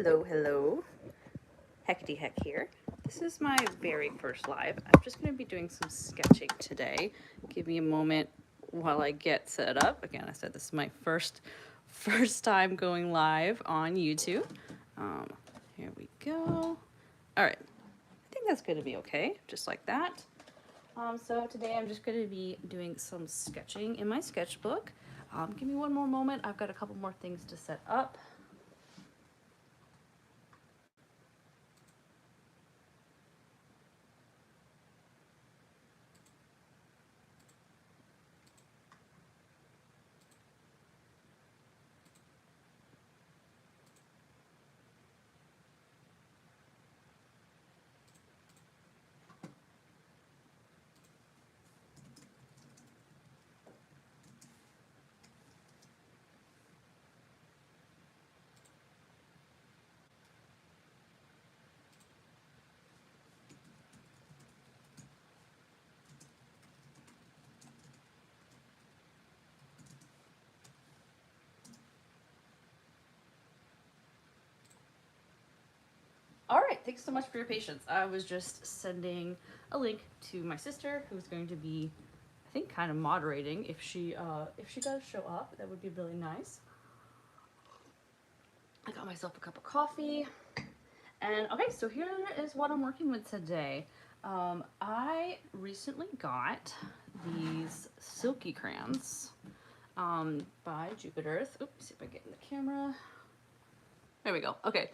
Hello, hello. Heckety heck here. This is my very first live. I'm just going to be doing some sketching today. Give me a moment while I get set up. Again, I said this is my first time going live on YouTube. Here we go. All right. I think that's going to be okay, just like that. So today I'm just going to be doing some sketching in my sketchbook. Give me one more moment. I've got a couple more things to set up. All right, thanks so much for your patience. I was just sending a link to my sister, who's going to be, I think, kind of moderating. If she does show up, that would be really nice. I got myself a cup of coffee, and okay, so here is what I'm working with today. I recently got these silky crayons by Jupiter. Oops, see if I get in the camera. There we go. Okay,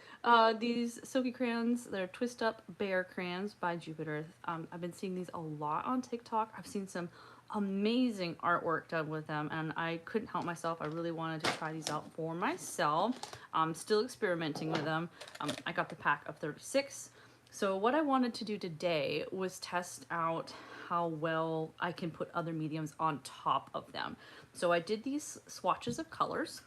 these silky crayons, they're Twist Up Bear crayons by Jupiter. I've been seeing these a lot on TikTok. I've seen some amazing artwork done with them, and I couldn't help myself. I really wanted to try these out for myself. I'm still experimenting with them. I got the pack of 36. So what I wanted to do today was test out how well I can put other mediums on top of them. So I did these swatches of colors.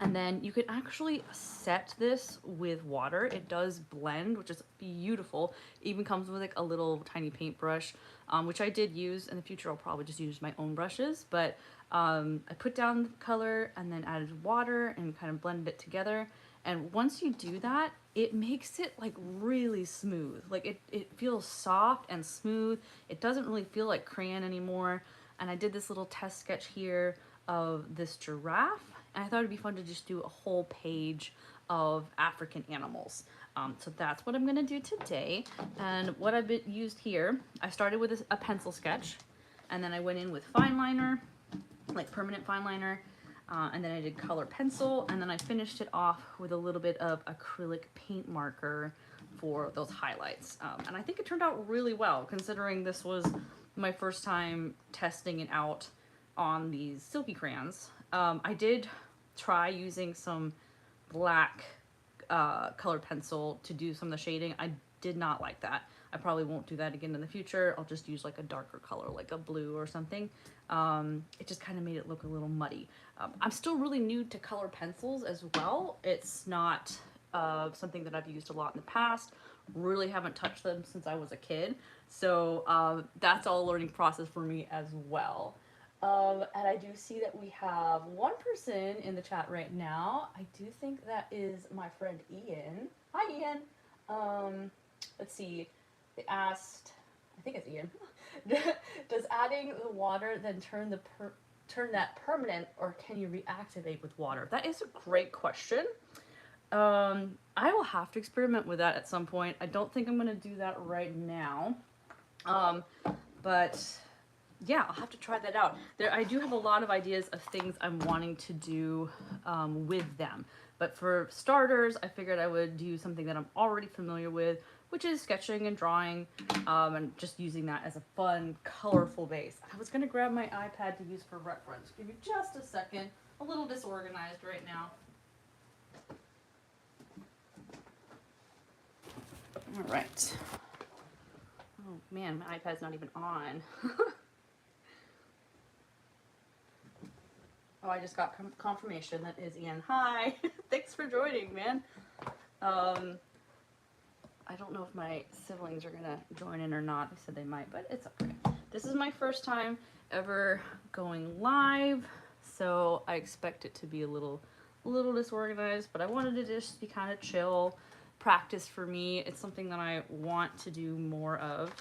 And then you can actually set this with water. It does blend, which is beautiful. It even comes with like a little tiny paintbrush, which I did use. In the future, I'll probably just use my own brushes. But I put down the color and then added water and kind of blended it together. And once you do that, it makes it like really smooth. Like it feels soft and smooth. It doesn't really feel like crayon anymore. And I did this little test sketch here of this giraffe. And I thought it'd be fun to just do a whole page of African animals. So that's what I'm gonna do today. And what I've used here, I started with a pencil sketch, and then I went in with fine liner, like permanent fine liner, and then I did color pencil, and then I finished it off with a little bit of acrylic paint marker for those highlights. And I think it turned out really well, considering this was my first time testing it out on these silky crayons. I did try using some black colored pencil to do some of the shading. I did not like that. I probably won't do that again in the future. I'll just use like a darker color, like a blue or something. It just kind of made it look a little muddy. I'm still really new to color pencils as well. It's not something that I've used a lot in the past. Really haven't touched them since I was a kid. So that's all a learning process for me as well. And I do see that we have one person in the chat right now. I do think that is my friend Ian. Hi, Ian. Let's see. They asked, I think it's Ian. Does adding the water then turn that permanent, or can you reactivate with water? That is a great question. I will have to experiment with that at some point. I don't think I'm gonna do that right now. But yeah, I'll have to try that out. I do have a lot of ideas of things I'm wanting to do with them. But for starters, I figured I would do something that I'm already familiar with, which is sketching and drawing, and just using that as a fun, colorful base. I was gonna grab my iPad to use for reference. Give me just a second. A little disorganized right now. All right. Oh man, my iPad's not even on. Oh, I just got confirmation that is Ian. Hi, thanks for joining, man. I don't know if my siblings are gonna join in or not. They said they might, but it's okay. This is my first time ever going live, so I expect it to be a little a little disorganized, but I wanted it to just be kind of chill practice for me. It's something that I want to do more of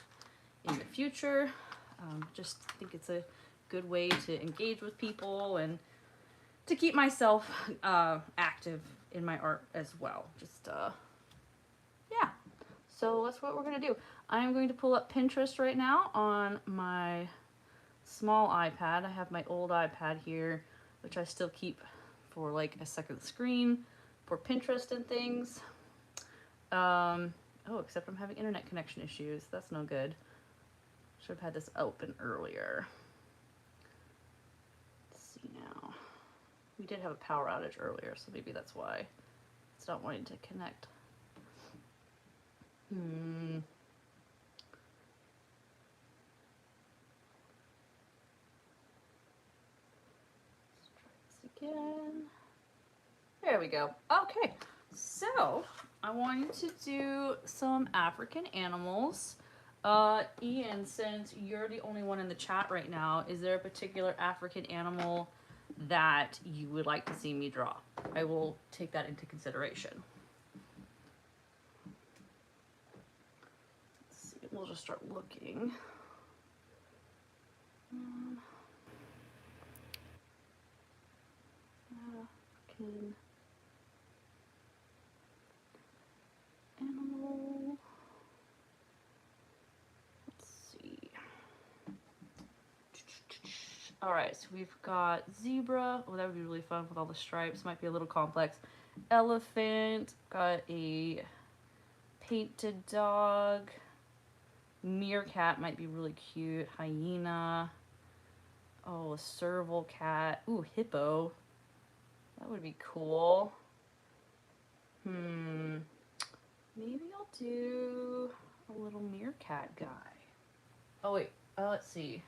in the future. Just think it's a good way to engage with people and to keep myself active in my art as well. Just yeah. So that's what we're gonna do. I'm going to pull up Pinterest right now on my small iPad. I have my old iPad here, which I still keep for like a second screen for Pinterest and things. Oh, except I'm having internet connection issues. That's no good. Should have had this open earlier. Let's see now. We did have a power outage earlier, so maybe that's why it's not wanting to connect. Let's try this again. There we go. Okay, so I wanted to do some African animals. Ian, since you're the only one in the chat right now, is there a particular African animal that you would like to see me draw? I will take that into consideration. Let's see, we'll just start looking. African animal. Let's see. All right, so we've got zebra. Oh, that would be really fun with all the stripes. Might be a little complex. Elephant. Got a painted dog. Meerkat might be really cute. Hyena. Oh, a serval cat. Ooh, hippo. That would be cool. Maybe I'll do a little meerkat guy. Oh wait, let's see.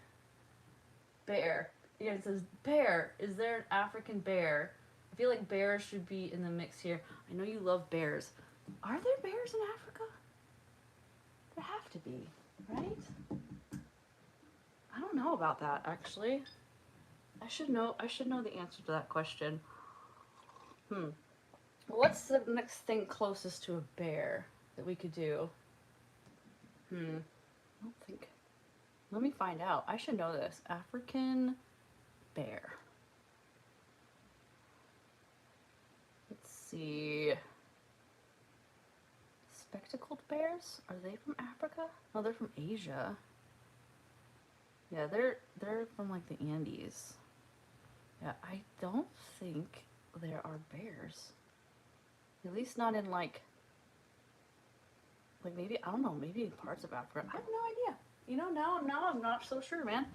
Bear. Yeah, it says bear. Is there an African bear? I feel like bears should be in the mix here. I know you love bears. Are there bears in Africa? There have to be, right? I don't know about that actually. I should know the answer to that question. What's the next thing closest to a bear that we could do? I don't think. Let me find out. I should know this. African bear. Let's see. Spectacled bears? Are they from Africa? No, they're from Asia. Yeah, they're from like the Andes. Yeah, I don't think there are bears. At least not in like maybe, I don't know, maybe in parts of Africa. I have no idea. You know, now I'm not so sure, man.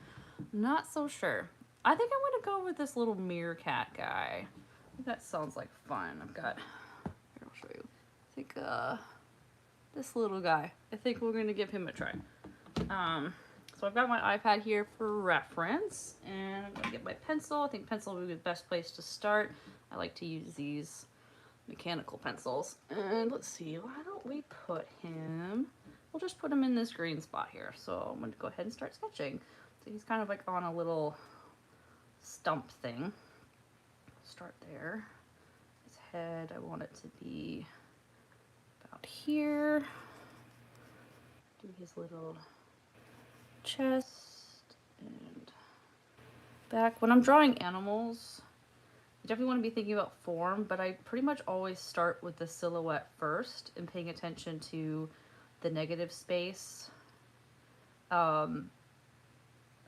Not so sure. I think I'm gonna go with this little meerkat guy. I think that sounds like fun. I've got, here, I'll show you. I think this little guy. I think we're gonna give him a try. So I've got my iPad here for reference, and I'm gonna get my pencil. I think pencil would be the best place to start. I like to use these mechanical pencils. And let's see, why don't we put him, we'll just put him in this green spot here. So I'm gonna go ahead and start sketching. So he's kind of like on a little stump thing. Start there. His head, I want it to be about here. Do his little chest and back. When I'm drawing animals, I definitely want to be thinking about form, but I pretty much always start with the silhouette first and paying attention to the negative space. And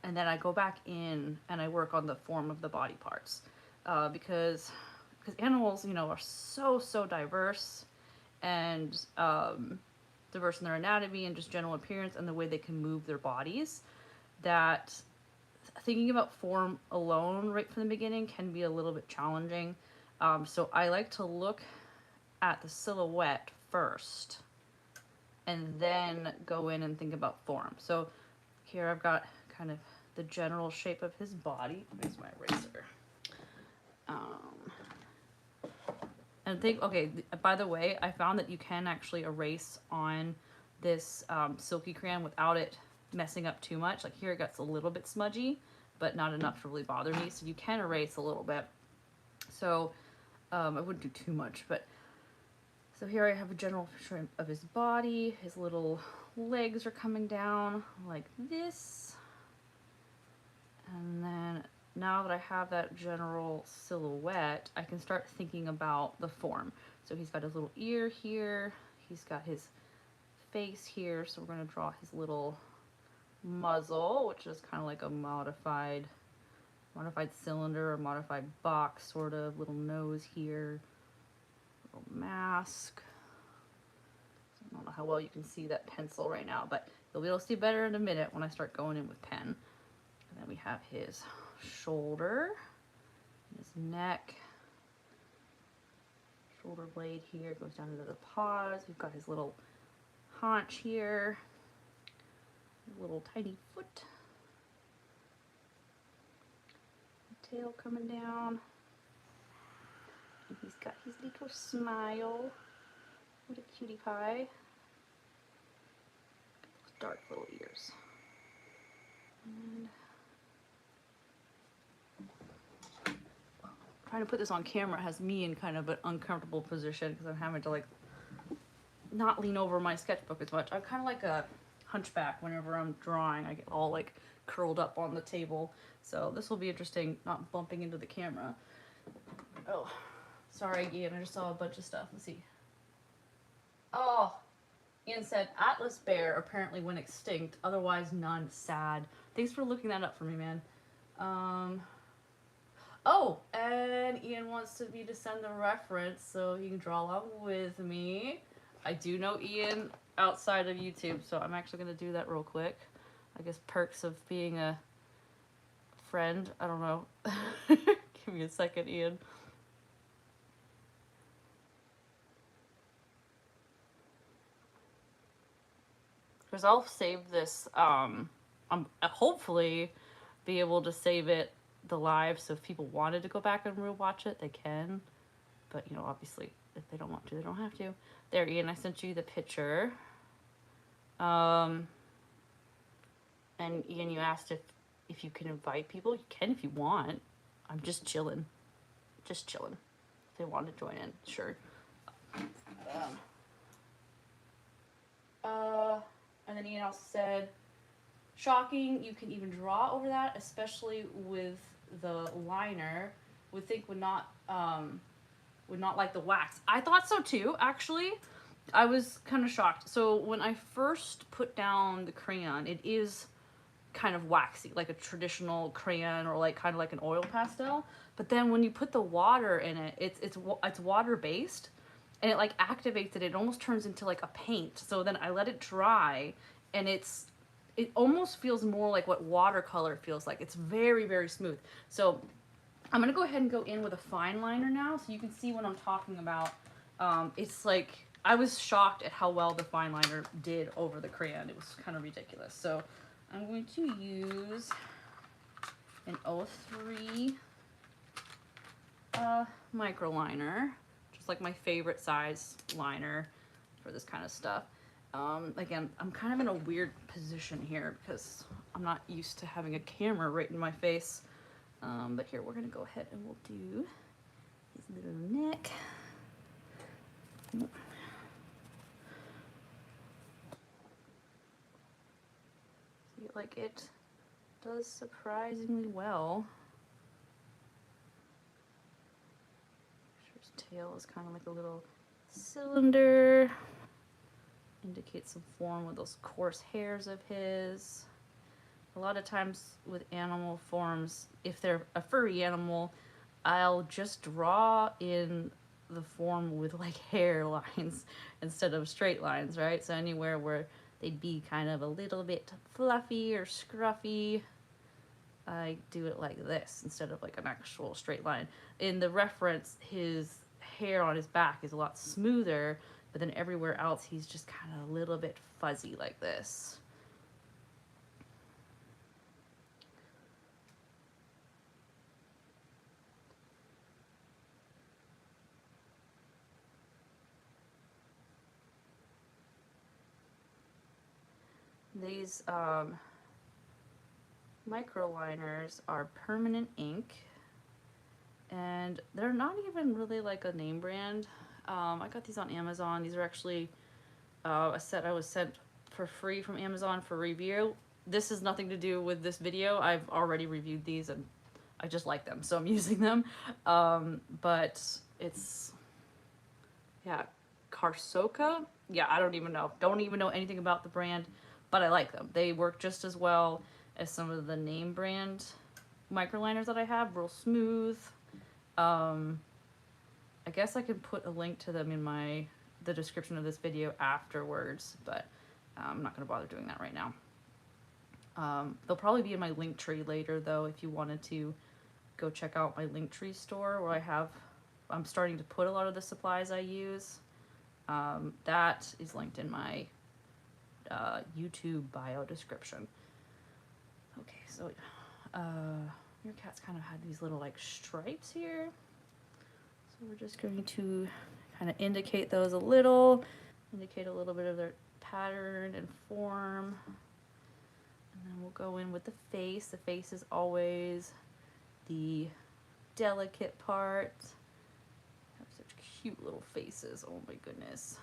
then I go back in and I work on the form of the body parts. Because animals, you know, are so diverse and diverse in their anatomy and just general appearance and the way they can move their bodies, that thinking about form alone right from the beginning can be a little bit challenging. So I like to look at the silhouette first and then go in and think about form. So here I've got kind of the general shape of his body. Where's my eraser? And think, okay, by the way, I found that you can actually erase on this silky crayon without it messing up too much. Like here it gets a little bit smudgy, but not enough to really bother me. So you can erase a little bit. So I wouldn't do too much, but so here I have a general picture of his body. His little legs are coming down like this. And then now that I have that general silhouette, I can start thinking about the form. So he's got his little ear here. He's got his face here. So we're going to draw his little muzzle, which is kind of like a modified cylinder or modified box, sort of. Little nose here. Little mask. I don't know how well you can see that pencil right now, but you'll be able to see better in a minute when I start going in with pen. And then we have his shoulder, his neck, shoulder blade here goes down into the paws. We've got his little haunch here, his little tiny foot, tail coming down. And he's got his little smile. What a cutie pie. Dark little ears. And trying to put this on camera has me in kind of an uncomfortable position because I'm having to like not lean over my sketchbook as much. I'm kind of like a hunchback whenever I'm drawing. I get all like curled up on the table. So this will be interesting, not bumping into the camera. Oh, sorry Ian, I just saw a bunch of stuff. Let's see. Oh, Ian said Atlas bear apparently went extinct, otherwise none. Sad. Thanks for looking that up for me, man. Oh, and Ian wants me to send the reference so he can draw along with me. I do know Ian outside of YouTube, so I'm actually going to do that real quick. I guess perks of being a friend. I don't know. Give me a second, Ian. Because I'll save this, hopefully be able to save it the live, so if people wanted to go back and rewatch it, they can. But, you know, obviously, if they don't want to, they don't have to. There, Ian, I sent you the picture. And Ian, you asked if you can invite people. You can if you want. I'm just chilling. Just chilling. If they want to join in, sure. And then Ian also said, shocking, you can even draw over that, especially with the liner. Would think would not like the wax. I thought so too, actually. I was kind of shocked. So when I first put down the crayon, it is kind of waxy, like a traditional crayon or like kind of like an oil pastel. But then when you put the water in it, it's water based, and it like activates it. It almost turns into like a paint. So then I let it dry, and it almost feels more like what watercolor feels like. It's very, very smooth. So I'm gonna go ahead and go in with a fine liner now, so you can see what I'm talking about. It's like, I was shocked at how well the fine liner did over the crayon. It was kind of ridiculous. So I'm going to use an 03 micro liner, just like my favorite size liner for this kind of stuff. Again, I'm kind of in a weird position here because I'm not used to having a camera right in my face. But here, we're gonna go ahead and we'll do his little neck. See, like, it does surprisingly well. His tail is kind of like a little cylinder. Indicates some form with those coarse hairs of his. A lot of times with animal forms, if they're a furry animal, I'll just draw in the form with like hair lines instead of straight lines, right? So anywhere where they'd be kind of a little bit fluffy or scruffy, I do it like this instead of like an actual straight line. In the reference, his hair on his back is a lot smoother, but then everywhere else he's just kind of a little bit fuzzy like this. These microliners are permanent ink, and they're not even really like a name brand. I got these on Amazon. These are actually a set I was sent for free from Amazon for review. This has nothing to do with this video. I've already reviewed these and I just like them, so I'm using them. But it's, yeah, Karsoka. Yeah, I don't even know. Don't even know anything about the brand, but I like them. They work just as well as some of the name brand microliners that I have. Real smooth. I guess I could put a link to them in the description of this video afterwards, but I'm not going to bother doing that right now. They'll probably be in my link tree later, though, if you wanted to go check out my link tree store where I'm starting to put a lot of the supplies I use. That is linked in my YouTube bio description. Okay, so your cat's kind of had these little like stripes here. So we're just going to kind of indicate those a little, indicate a little bit of their pattern and form. And then we'll go in with the face. The face is always the delicate part. They have such cute little faces. Oh my goodness.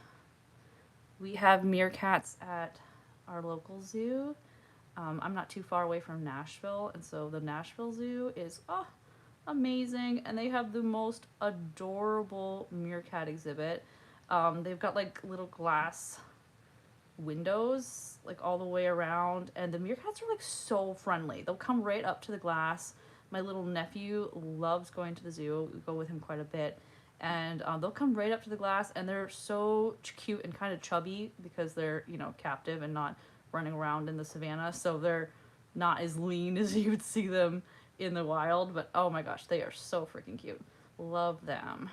We have meerkats at our local zoo. I'm not too far away from Nashville, and so the Nashville Zoo is amazing, and they have the most adorable meerkat exhibit. They've got like little glass windows like all the way around, and the meerkats are like so friendly. They'll come right up to the glass. My little nephew loves going to the zoo. We go with him quite a bit, and they'll come right up to the glass, and they're so cute and kind of chubby because they're, you know, captive and not running around in the savannah, so they're not as lean as you would see them in the wild, but oh my gosh, they are so freaking cute. Love them.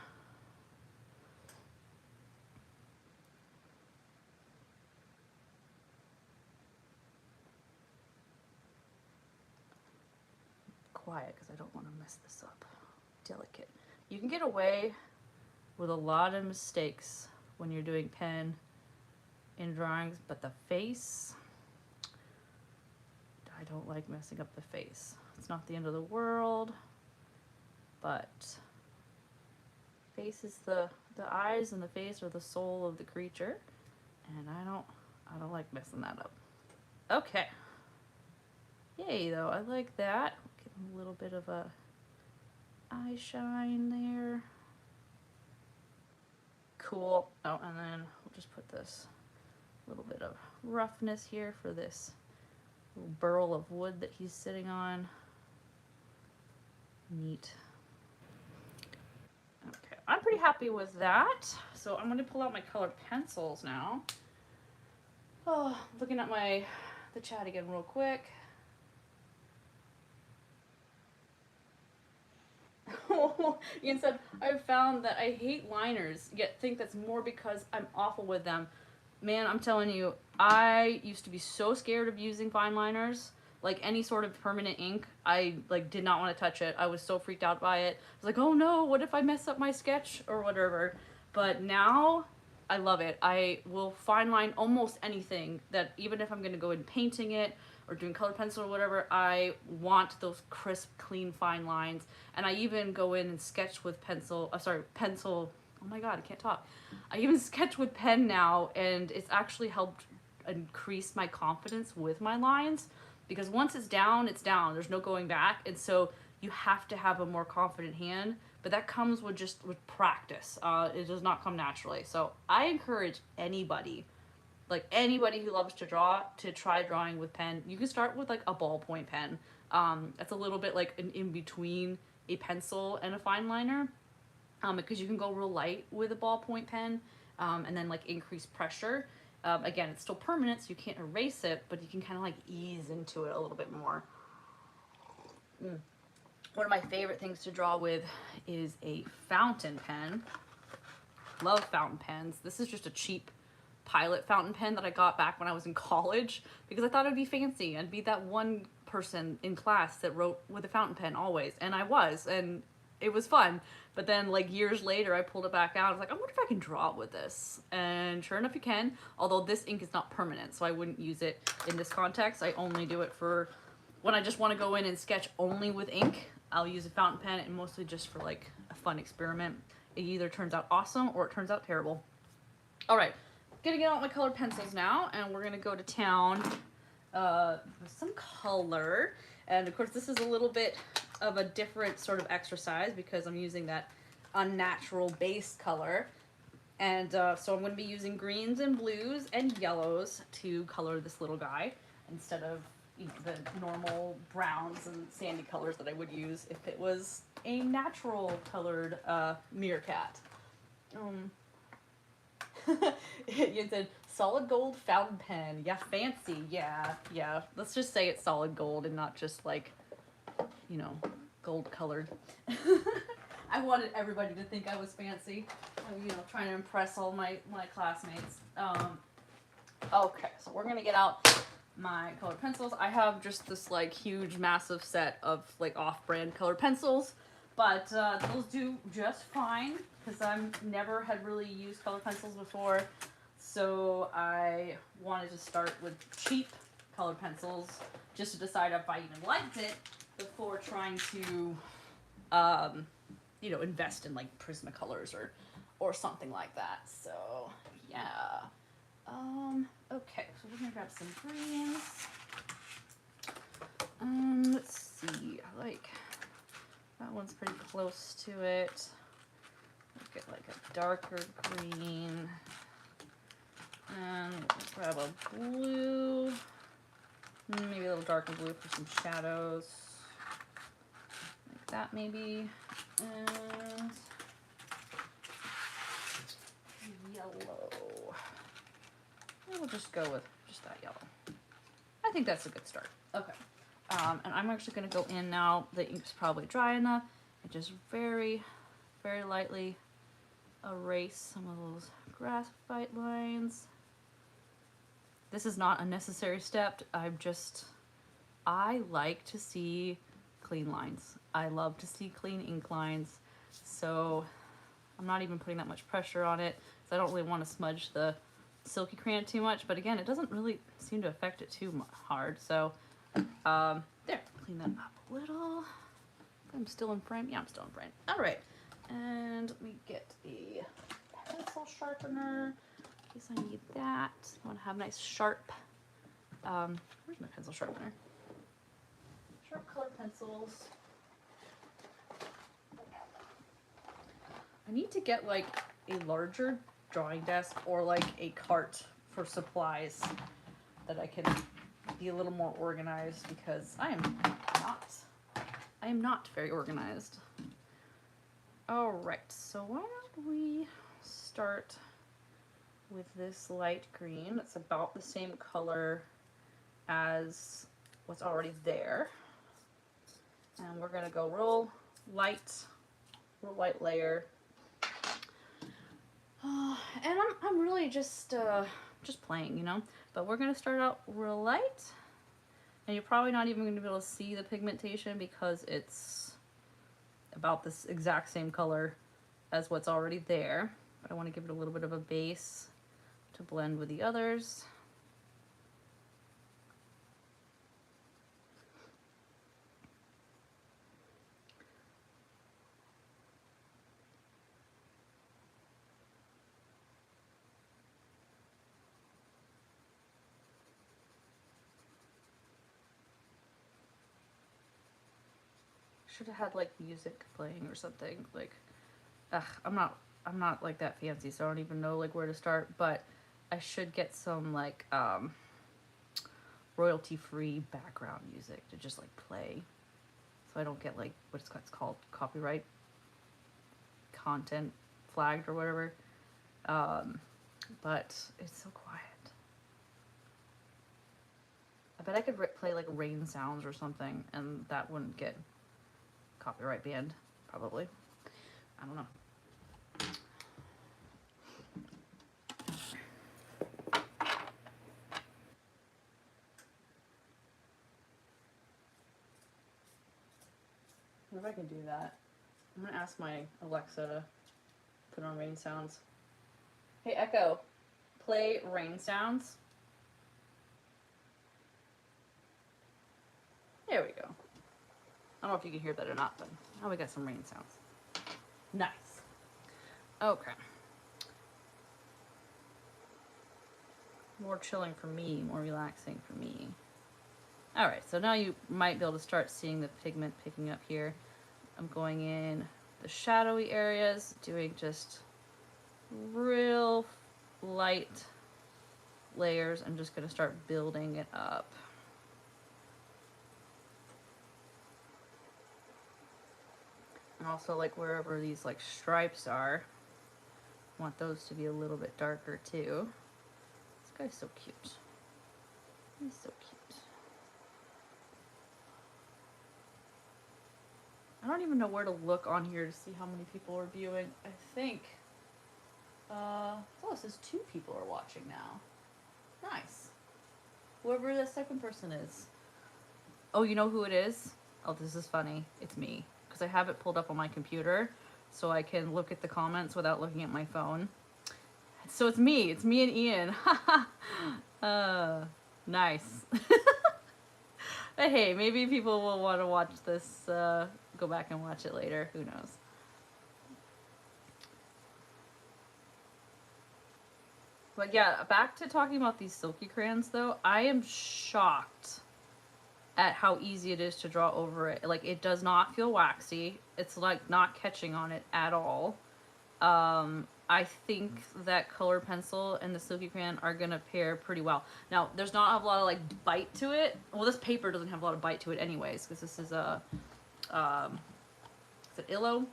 Quiet because I don't want to mess this up. Delicate. You can get away with a lot of mistakes when you're doing pen in drawings, but the face, I don't like messing up the face. It's not the end of the world, but face is the eyes, and the face are the soul of the creature, and I don't like messing that up. Okay. Yay, though. I like that. Give them a little bit of a eye shine there. Cool. Oh, and then we'll just put this little bit of roughness here for this little burl of wood that he's sitting on. Neat. Okay, I'm pretty happy with that. So I'm going to pull out my colored pencils now. Oh, looking at the chat again real quick. Ian said, I've found that I hate liners, yet think that's more because I'm awful with them. Man, I'm telling you, I used to be so scared of using fine liners. Like any sort of permanent ink, I like did not want to touch it. I was so freaked out by it. I was like, oh no, what if I mess up my sketch or whatever? But now I love it. I will fine line almost anything, that even if I'm going to go in painting it or doing color pencil or whatever, I want those crisp, clean, fine lines. And I even go in and sketch with pencil. Oh my god, I can't talk. I even sketch with pen now, and it's actually helped increase my confidence with my lines, because once it's down, it's down. There's no going back, and so you have to have a more confident hand, but that comes with practice. It does not come naturally. So I encourage anybody, like anybody who loves to draw, to try drawing with pen. You can start with like a ballpoint pen. That's a little bit like an in-between a pencil and a fine liner. Because you can go real light with a ballpoint pen, and then like increase pressure. Again, it's still permanent, so you can't erase it, but you can kind of like ease into it a little bit more. One of my favorite things to draw with is a fountain pen. Love fountain pens. This is just a cheap Pilot fountain pen that I got back when I was in college, because I thought it'd be fancy and be that one person in class that wrote with a fountain pen always, and I was, and it was fun. But then like years later I pulled it back out. I was like, I wonder if I can draw with this, and sure enough you can, although this ink is not permanent, so I wouldn't use it in this context. I only do it for when I just want to go in and sketch only with ink. I'll use a fountain pen, and mostly just for like a fun experiment. It either turns out awesome or it turns out terrible. All right, gonna get out my colored pencils now, and we're gonna go to town with some color. And of course, this is a little bit of a different sort of exercise because I'm using that unnatural base color. And so I'm going to be using greens and blues and yellows to color this little guy instead of the normal browns and sandy colors that I would use if it was a natural colored meerkat. You said solid gold fountain pen. Yeah, fancy. Yeah. Let's just say it's solid gold and not just like, you know, gold colored. I wanted everybody to think I was fancy. You know, trying to impress all my classmates. Okay, so we're gonna get out my colored pencils. I have just this like huge massive set of like off-brand colored pencils, but those do just fine because I've never had really used colored pencils before. So I wanted to start with cheap colored pencils just to decide if I even liked it before trying to you know, invest in like Prismacolors or something like that. So yeah. Okay, so we're gonna grab some greens. Let's see. I like that one's pretty close to it. Let's get like a darker green. And we'll grab a blue. Maybe a little darker blue for some shadows. Like that maybe. And yellow. We'll just go with just that yellow. I think that's a good start. Okay. And I'm actually going to go in now. The ink's probably dry enough. And just very, very lightly erase some of those graphite lines. This is not a necessary step. I like to see clean lines. I love to see clean ink lines. So I'm not even putting that much pressure on it because I don't really want to smudge the silky crayon too much. But again, it doesn't really seem to affect it too hard. So there, clean that up a little. I'm still in frame. Yeah, I'm still in frame. All right. And let me get a pencil sharpener in case I need that. I want to have nice sharp, where's my pencil sharpener? Sharp colored pencils. I need to get like a larger drawing desk or like a cart for supplies that I can be a little more organized because I am not very organized. All right, so why don't we start with this light green. It's about the same color as what's already there. And we're gonna go real light layer. And I'm really just playing, you know. But we're gonna start out real light, and you're probably not even gonna be able to see the pigmentation because it's about this exact same color as what's already there. But I want to give it a little bit of a base to blend with the others. Should have had like music playing or something. Like, I'm not like that fancy, so I don't even know like where to start. But I should get some like royalty-free background music to just like play, so I don't get like what's called copyright content flagged or whatever. But it's so quiet. I bet I could play like rain sounds or something, and that wouldn't get copyright banned, probably. I don't know. What if I can do that? I'm gonna ask my Alexa to put on rain sounds. Hey Echo, play rain sounds. There we go. I don't know if you can hear that or not, but oh, we got some rain sounds. Nice. Okay. More chilling for me, more relaxing for me. All right, so now you might be able to start seeing the pigment picking up here. I'm going in the shadowy areas, doing just real light layers. I'm just going to start building it up. And also, like, wherever these like stripes are, I want those to be a little bit darker too. This guy's so cute. He's so cute. I don't even know where to look on here to see how many people are viewing. I think, oh, it says 2 people are watching now. Nice. Whoever the second person is. Oh, you know who it is? Oh, this is funny. It's me. Because I have it pulled up on my computer so I can look at the comments without looking at my phone. So it's me. It's me and Ian. Nice. But hey, maybe people will want to watch this, go back and watch it later. Who knows? But yeah, back to talking about these silky crayons though. I am shocked at how easy it is to draw over it. Like, it does not feel waxy. It's like not catching on it at all. I think that color pencil and the silky crayon are gonna pair pretty well. Now, there's not a lot of like bite to it. Well, this paper doesn't have a lot of bite to it anyways, because this is a, is it Ilio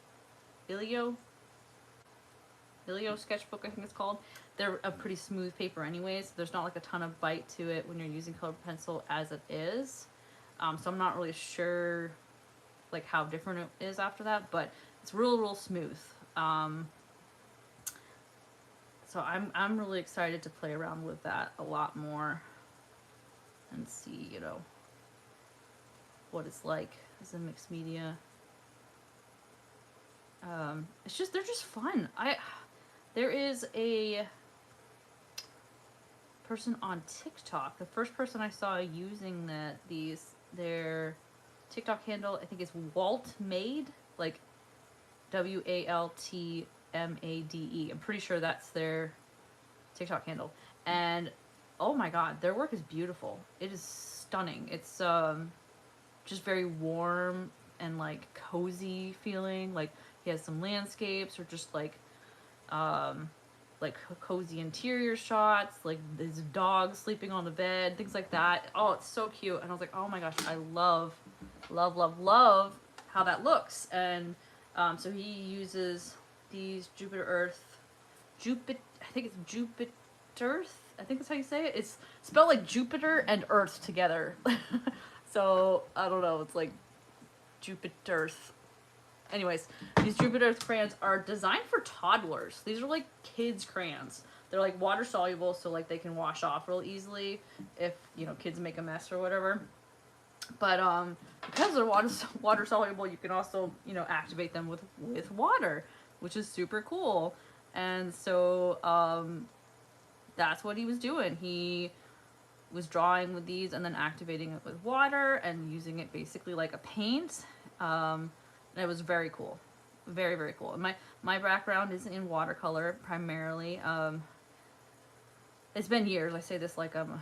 sketchbook, I think it's called. They're a pretty smooth paper anyways. There's not like a ton of bite to it when you're using color pencil as it is. So I'm not really sure like how different it is after that, but it's real smooth. So I'm really excited to play around with that a lot more and see, you know, what it's like as a mixed media. It's just, they're just fun. There is a person on TikTok, the first person I saw using their TikTok handle, I think is Walt Made, like WALTMADE. I'm pretty sure that's their TikTok handle. And oh my god, their work is beautiful. It is stunning. It's just very warm and like cozy feeling. Like he has some landscapes or just like cozy interior shots, like this dog sleeping on the bed, things like that. Oh, it's so cute. And I was like, oh my gosh, I love how that looks. And so he uses these I think it's Jupiter Earth. I think that's how you say it. It's spelled like Jupiter and Earth together. So I don't know. It's like Jupiter Earth. Anyways, these Jupiter Earth crayons are designed for toddlers. These are like kids crayons. They're like water soluble, so like they can wash off real easily if, you know, kids make a mess or whatever. But because they're water soluble, you can also, you know, activate them with water, which is super cool. And so that's what he was doing. He was drawing with these and then activating it with water and using it basically like a paint. And it was very cool. Very cool. And my background is in watercolor primarily. It's been years. I say this like I'm a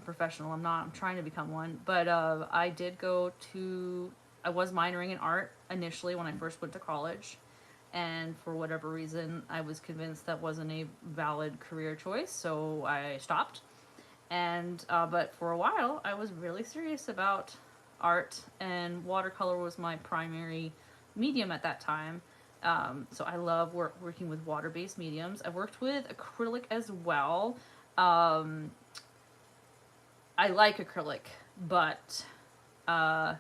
professional. I'm not. I'm trying to become one. But I was minoring in art initially when I first went to college. And for whatever reason, I was convinced that wasn't a valid career choice, so I stopped. And but for a while, I was really serious about art, and watercolor was my primary medium at that time. So I love working with water-based mediums. I've worked with acrylic as well. I like acrylic, but I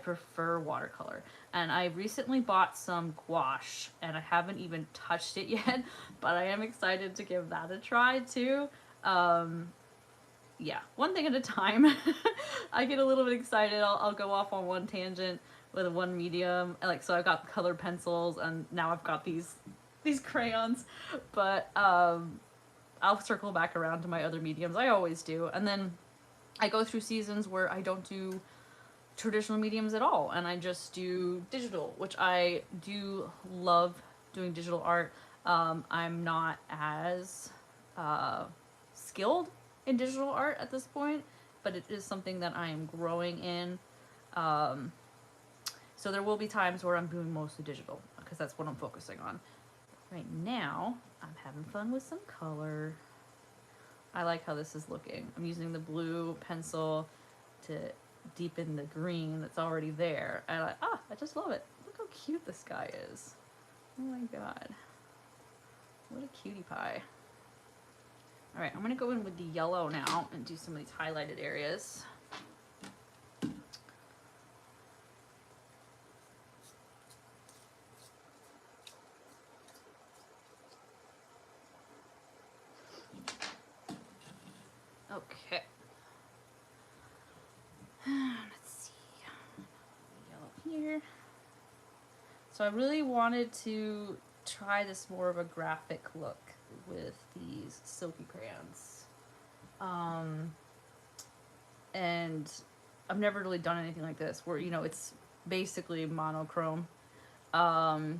prefer watercolor. And I recently bought some gouache, and I haven't even touched it yet, but I am excited to give that a try too. Yeah, one thing at a time. I get a little bit excited. I'll go off on one tangent with one medium. Like, so I've got colored pencils, and now I've got these crayons. But I'll circle back around to my other mediums. I always do. And then I go through seasons where I don't do traditional mediums at all, and I just do digital, which I do love doing digital art. I'm not as skilled in digital art at this point, but it is something that I am growing in. So there will be times where I'm doing mostly digital because that's what I'm focusing on. Right now, I'm having fun with some color. I like how this is looking. I'm using the blue pencil to deepen the green that's already there. And I just love it. Look how cute this guy is. Oh my god. What a cutie pie. Alright, I'm going to go in with the yellow now and do some of these highlighted areas. Okay. Let's see. Yellow here. So I really wanted to try this more of a graphic look with these silky crayons. And I've never really done anything like this where, you know, it's basically monochrome. Where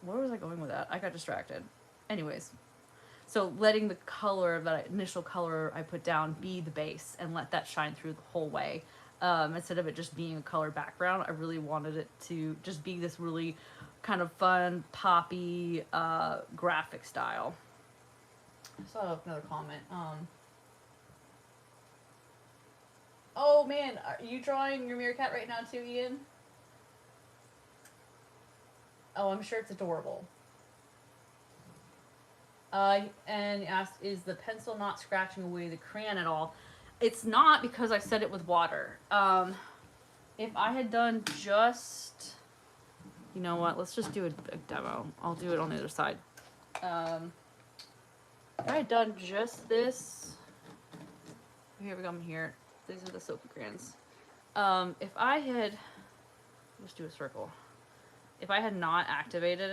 was I going with that? I got distracted. Anyways, so letting the color of that initial color I put down be the base and let that shine through the whole way. Instead of it just being a color background, I really wanted it to just be this really kind of fun, poppy, graphic style. I saw another comment. Oh man, are you drawing your meerkat right now too, Ian? Oh, I'm sure it's adorable. And asked, is the pencil not scratching away the crayon at all? It's not, because I set it with water. If I had done just, you know what, let's just do a demo. I'll do it on the other side. If I had done just this, here we go, here. These are the silky crayons. If I had, let's do a circle. If I had not activated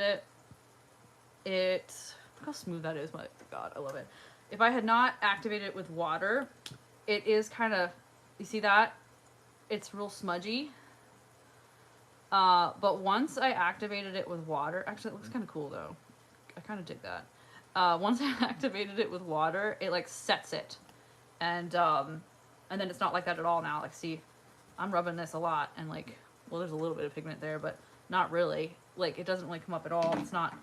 it, look how smooth that is. My god, I love it. If I had not activated it with water, it is kind of, you see that? It's real smudgy. But once I activated it with water, actually it looks kind of cool though. I kind of dig that. Once I activated it with water, it like sets it. And then it's not like that at all now. Like, see, I'm rubbing this a lot and like, well, there's a little bit of pigment there, but not really. Like, it doesn't really come up at all. It's not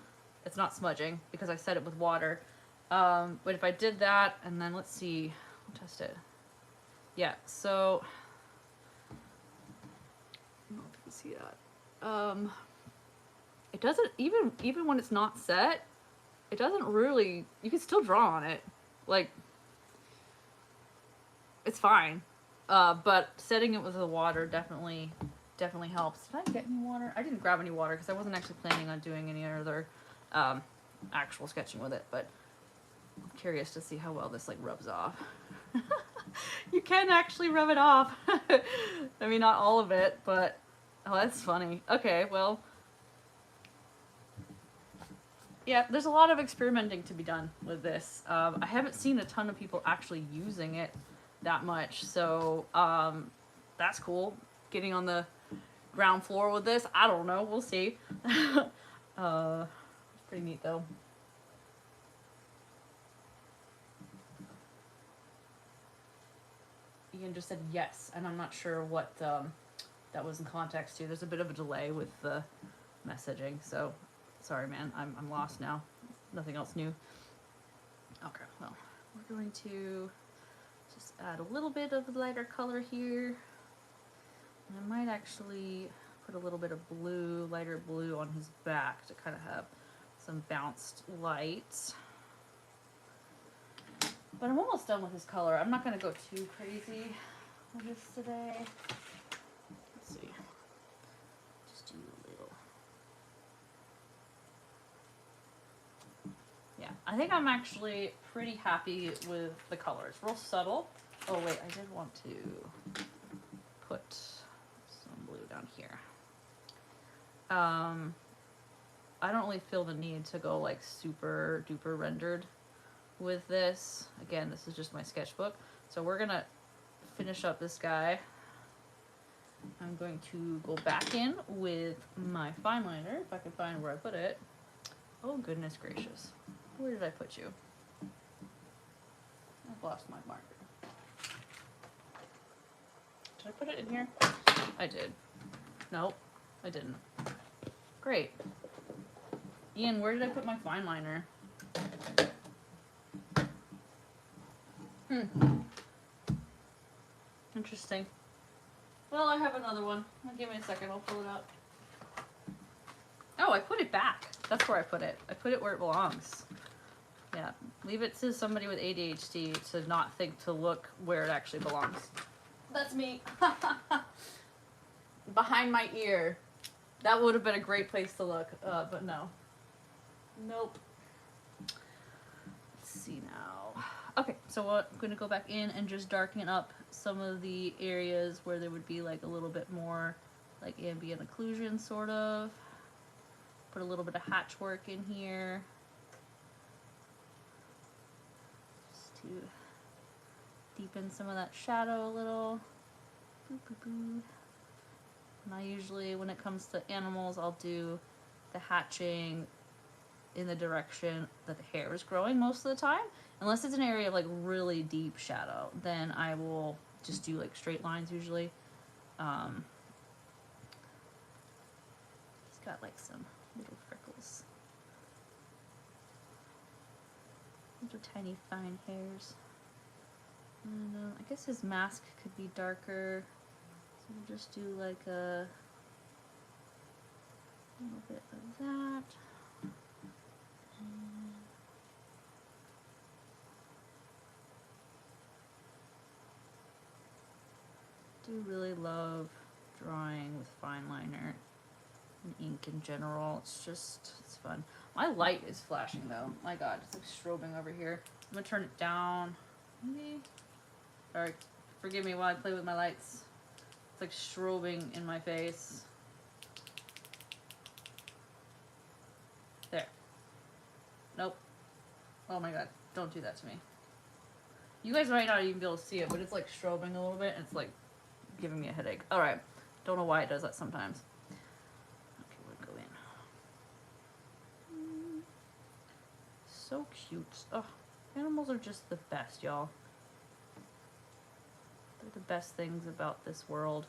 smudging because I set it with water. But if I did that, and then let's see, I'll test it. Yeah, so, I don't know if you can see that. It doesn't, even when it's not set, it doesn't really, you can still draw on it. Like, it's fine. But setting it with the water definitely helps. Did I get any water? I didn't grab any water because I wasn't actually planning on doing any other actual sketching with it, but I'm curious to see how well this like rubs off. You can actually rub it off. I mean, not all of it, but oh, that's funny. Okay, well, yeah, there's a lot of experimenting to be done with this. I haven't seen a ton of people actually using it that much, so that's cool. Getting on the ground floor with this, I don't know, we'll see. It's pretty neat though. Ian just said yes, and I'm not sure what that was in context to. There's a bit of a delay with the messaging, so sorry man, I'm lost now. Nothing else new. Okay, well, we're going to just add a little bit of lighter color here. And I might actually put a little bit of blue, lighter blue on his back to kind of have some bounced light. But I'm almost done with his color. I'm not going to go too crazy with this today. Let's see. Just do a little. Yeah, I think I'm actually pretty happy with the color. It's real subtle. Oh wait, I did want to put some blue down here. I don't really feel the need to go like super duper rendered with this. Again, this is just my sketchbook, so we're gonna finish up this guy, I'm going to go back in with my fine liner, if I can find where I put it. Oh goodness gracious. Where did I put you? I've lost my marker. Did I put it in here? I did. Nope, I didn't. Great. Ian, where did I put my fine liner? Interesting. Well, I have another one. Give me a second, I'll pull it up. Oh, I put it back. That's where I put it. I put it where it belongs. Yeah, leave it to somebody with ADHD to not think to look where it actually belongs. That's me. Behind my ear. That would have been a great place to look, but no. Nope. Let's see now. Okay, so I'm going to go back in and just darken up some of the areas where there would be like a little bit more like ambient occlusion, sort of. Put a little bit of hatch work in here. Just to deepen some of that shadow a little. Boo, boo, boo. And I usually, when it comes to animals, I'll do the hatching in the direction that the hair is growing most of the time. Unless it's an area of like really deep shadow, then I will just do like straight lines usually. He's got like some little freckles. Little tiny fine hairs. And I guess his mask could be darker. So we'll just do like a little bit of that. And I do really love drawing with fine liner and ink in general. It's fun. My light is flashing though. My god, it's like strobing over here. I'm gonna turn it down. Maybe. Sorry, forgive me while I play with my lights. It's like strobing in my face. There. Nope. Oh my god, don't do that to me. You guys might not even be able to see it, but it's like strobing a little bit and it's like giving me a headache. Alright. Don't know why it does that sometimes. Okay, we'll go in. So cute. Oh, animals are just the best, y'all. They're the best things about this world.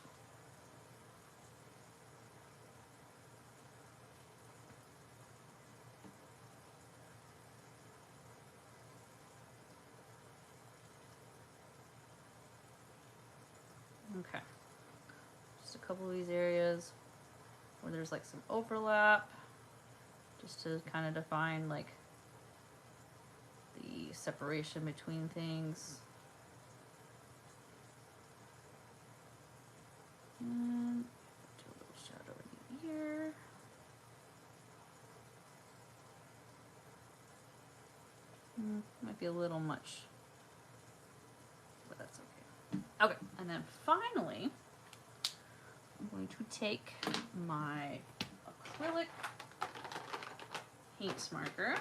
Okay. Just a couple of these areas where there's like some overlap, just to kind of define like the separation between things. And do a little shadow in the ear. Might be a little much, but that's okay. Okay, and then finally, I'm going to take my acrylic paint marker.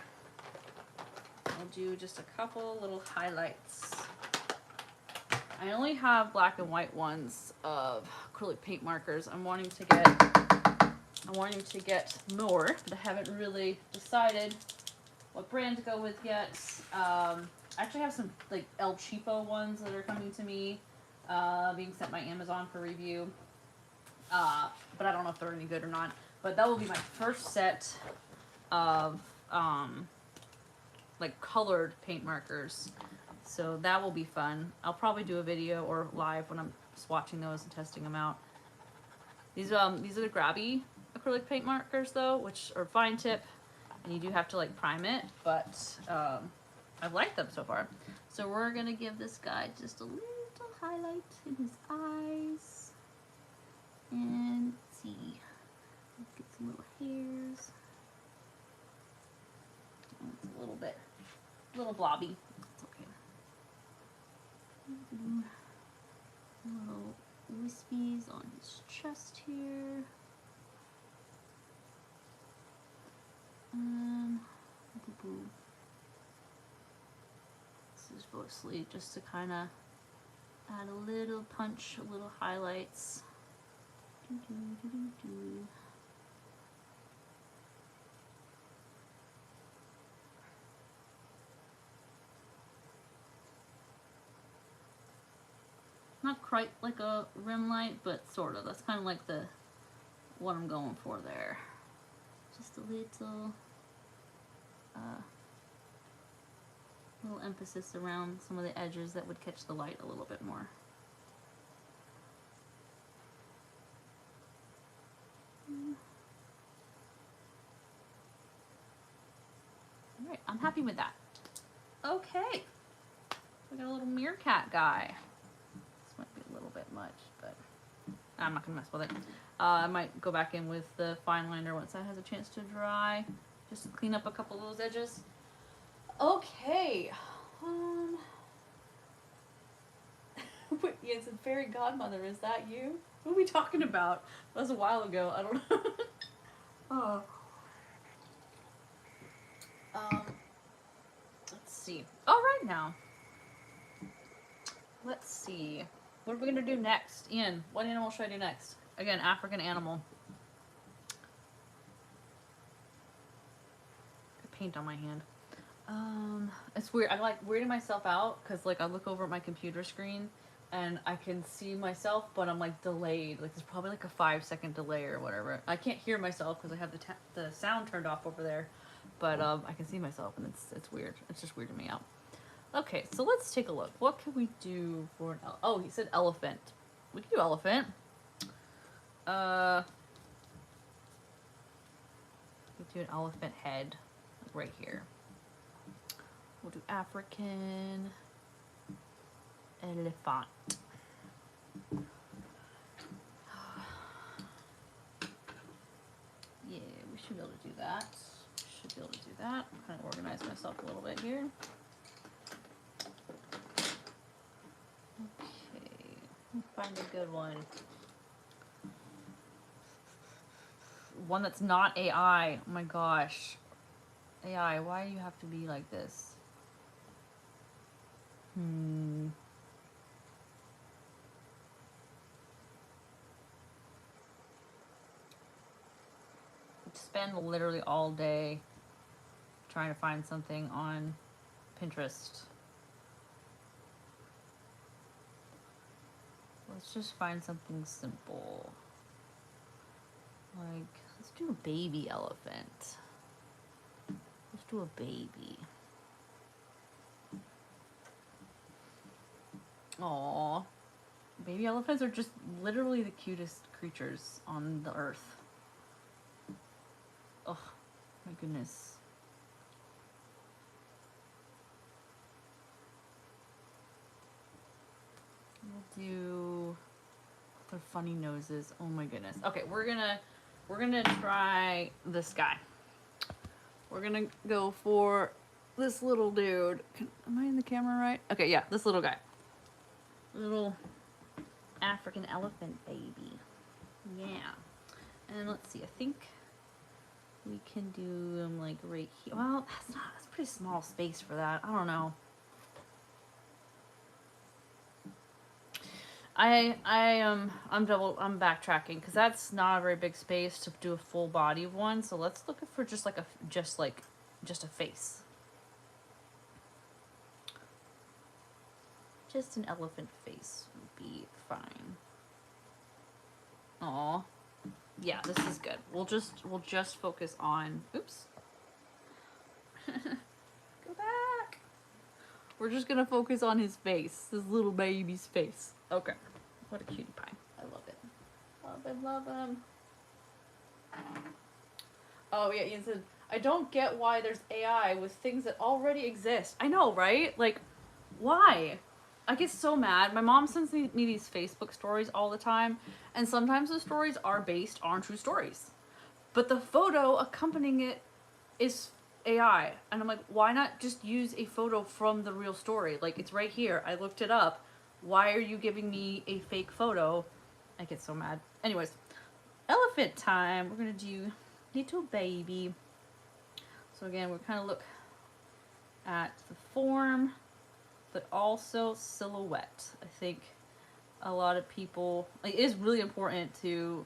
I'll do just a couple little highlights. I only have black and white ones of acrylic paint markers. I'm wanting to get more, but I haven't really decided what brand to go with yet. I actually have some like El Cheapo ones that are coming to me, being sent by Amazon for review. But I don't know if they're any good or not. But that will be my first set of like colored paint markers. So that will be fun. I'll probably do a video or live when I'm swatching those and testing them out. These are the grabby acrylic paint markers though, which are fine tip, and you do have to like prime it, but I've liked them so far. So we're gonna give this guy just a little highlight in his eyes. And let's see. Let's get some little hairs. Oh, it's a little blobby. It's okay. Little wispies on his chest here. This is mostly just to kind of Add a little punch, a little highlights. Not quite like a rim light, but sort of. That's kind of like what I'm going for there. Just a little emphasis around some of the edges that would catch the light a little bit more. All right, I'm happy with that. Okay, we got a little meerkat guy. This might be a little bit much, but I'm not gonna mess with it. I might go back in with the fine liner once that has a chance to dry, just to clean up a couple of those edges. Okay. Wait, yeah, it's a fairy godmother. Is that you? What are we talking about? That was a while ago. I don't know. Oh. Let's see. All right, now. Let's see. What are we gonna do next? Ian, what animal should I do next? Again, African animal. Paint on my hand. It's weird. I'm like weirding myself out because like I look over at my computer screen and I can see myself, but I'm like delayed. Like there's probably like a 5-second delay or whatever. I can't hear myself because I have the sound turned off over there, but I can see myself and it's weird. It's just weirding me out. Okay, so let's take a look. What can we do for an oh, he said elephant. We can do elephant. We do an elephant head right here. We'll do African elephant. Yeah, we should be able to do that. Should be able to do that. I'm trying to organize myself a little bit here. Okay, find a good one. One that's not AI. Oh my gosh. AI, why do you have to be like this? Spend literally all day trying to find something on Pinterest. Let's just find something simple. Like, let's do a baby elephant. Let's do a baby. Aww. Baby elephants are just literally the cutest creatures on the earth. Oh, my goodness. We'll do their funny noses. Oh my goodness. Okay, we're gonna try this guy. We're gonna go for this little dude. Am I in the camera right? Okay, yeah, this little guy. Little African elephant baby. Yeah. And let's see, I think we can do him like right here. Well, that's a pretty small space for that. I don't know. I'm backtracking because that's not a very big space to do a full body of one. So let's look for just a face. Just an elephant face would be fine. Aw. Yeah, this is good. We'll just focus on, oops. Go back. We're just gonna focus on his face, his little baby's face. Okay. What a cutie pie. I love it. Love him, love him. Oh yeah, Ian said, I don't get why there's AI with things that already exist. I know, right? Like, why? I get so mad. My mom sends me these Facebook stories all the time, and sometimes the stories are based on true stories. But the photo accompanying it is AI. And I'm like, why not just use a photo from the real story? Like, it's right here. I looked it up. Why are you giving me a fake photo? I get so mad. Anyways, elephant time. We're going to do little baby. So again, we're kind of look at the form. but also silhouette. I think a lot of people, like, it is really important to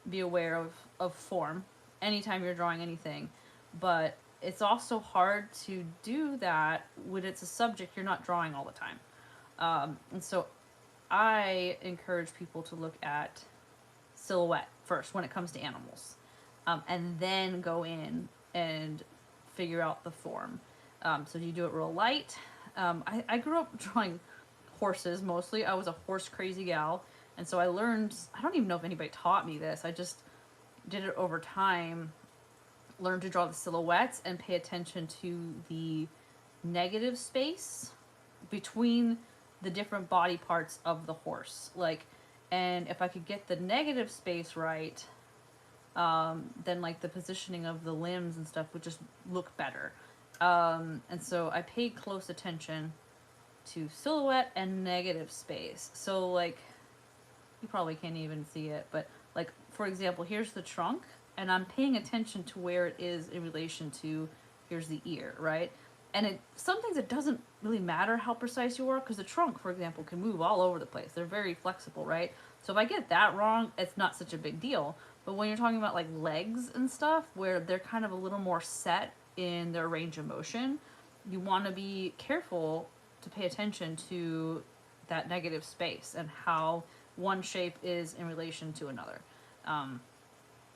be aware of form anytime you're drawing anything, but it's also hard to do that when it's a subject you're not drawing all the time. And so I encourage people to look at silhouette first when it comes to animals, and then go in and figure out the form. So you do it real light. I grew up drawing horses mostly. I was a horse crazy gal, and so I learned, I don't even know if anybody taught me this, I just did it over time, learned to draw the silhouettes and pay attention to the negative space between the different body parts of the horse. Like, and if I could get the negative space right, then like the positioning of the limbs and stuff would just look better. And so I paid close attention to silhouette and negative space. So like, you probably can't even see it, but like, for example, here's the trunk, and I'm paying attention to where it is in relation to, here's the ear, right? And some things it doesn't really matter how precise you are, because the trunk, for example, can move all over the place. They're very flexible, right? So if I get that wrong, it's not such a big deal. But when you're talking about like legs and stuff, where they're kind of a little more set in their range of motion, you want to be careful to pay attention to that negative space and how one shape is in relation to another.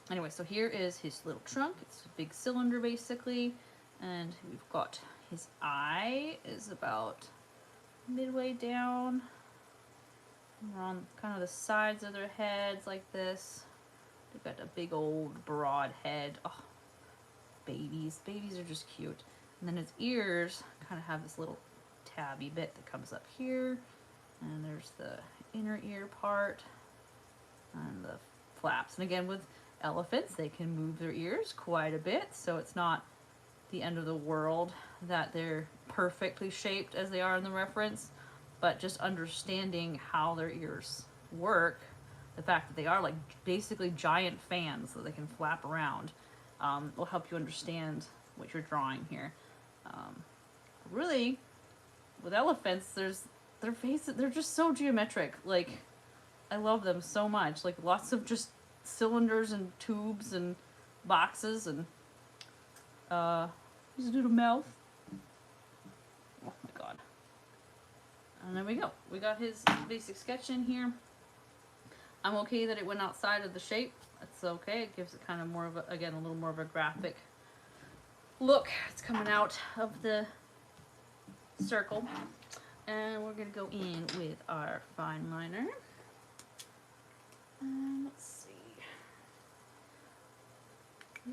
Anyway, so here is his little trunk. It's a big cylinder basically, and we've got his eye is about midway down. We're on kind of the sides of their heads like this. They've got a big old broad head. Oh, babies. Babies are just cute. And then his ears kind of have this little tabby bit that comes up here. And there's the inner ear part and the flaps. And again, with elephants, they can move their ears quite a bit, so it's not the end of the world that they're perfectly shaped as they are in the reference, but just understanding how their ears work, the fact that they are like basically giant fans that they can flap around, will help you understand what you're drawing here. Really, with elephants, their faces, they're just so geometric. Like, I love them so much. Like, lots of just cylinders and tubes and boxes, and just do the mouth. Oh my god. And there we go. We got his basic sketch in here. I'm okay that it went outside of the shape. That's okay. It gives it kind of more of a, again, a little more of a graphic look. It's coming out of the circle. And we're gonna go in with our fine liner. Let's see.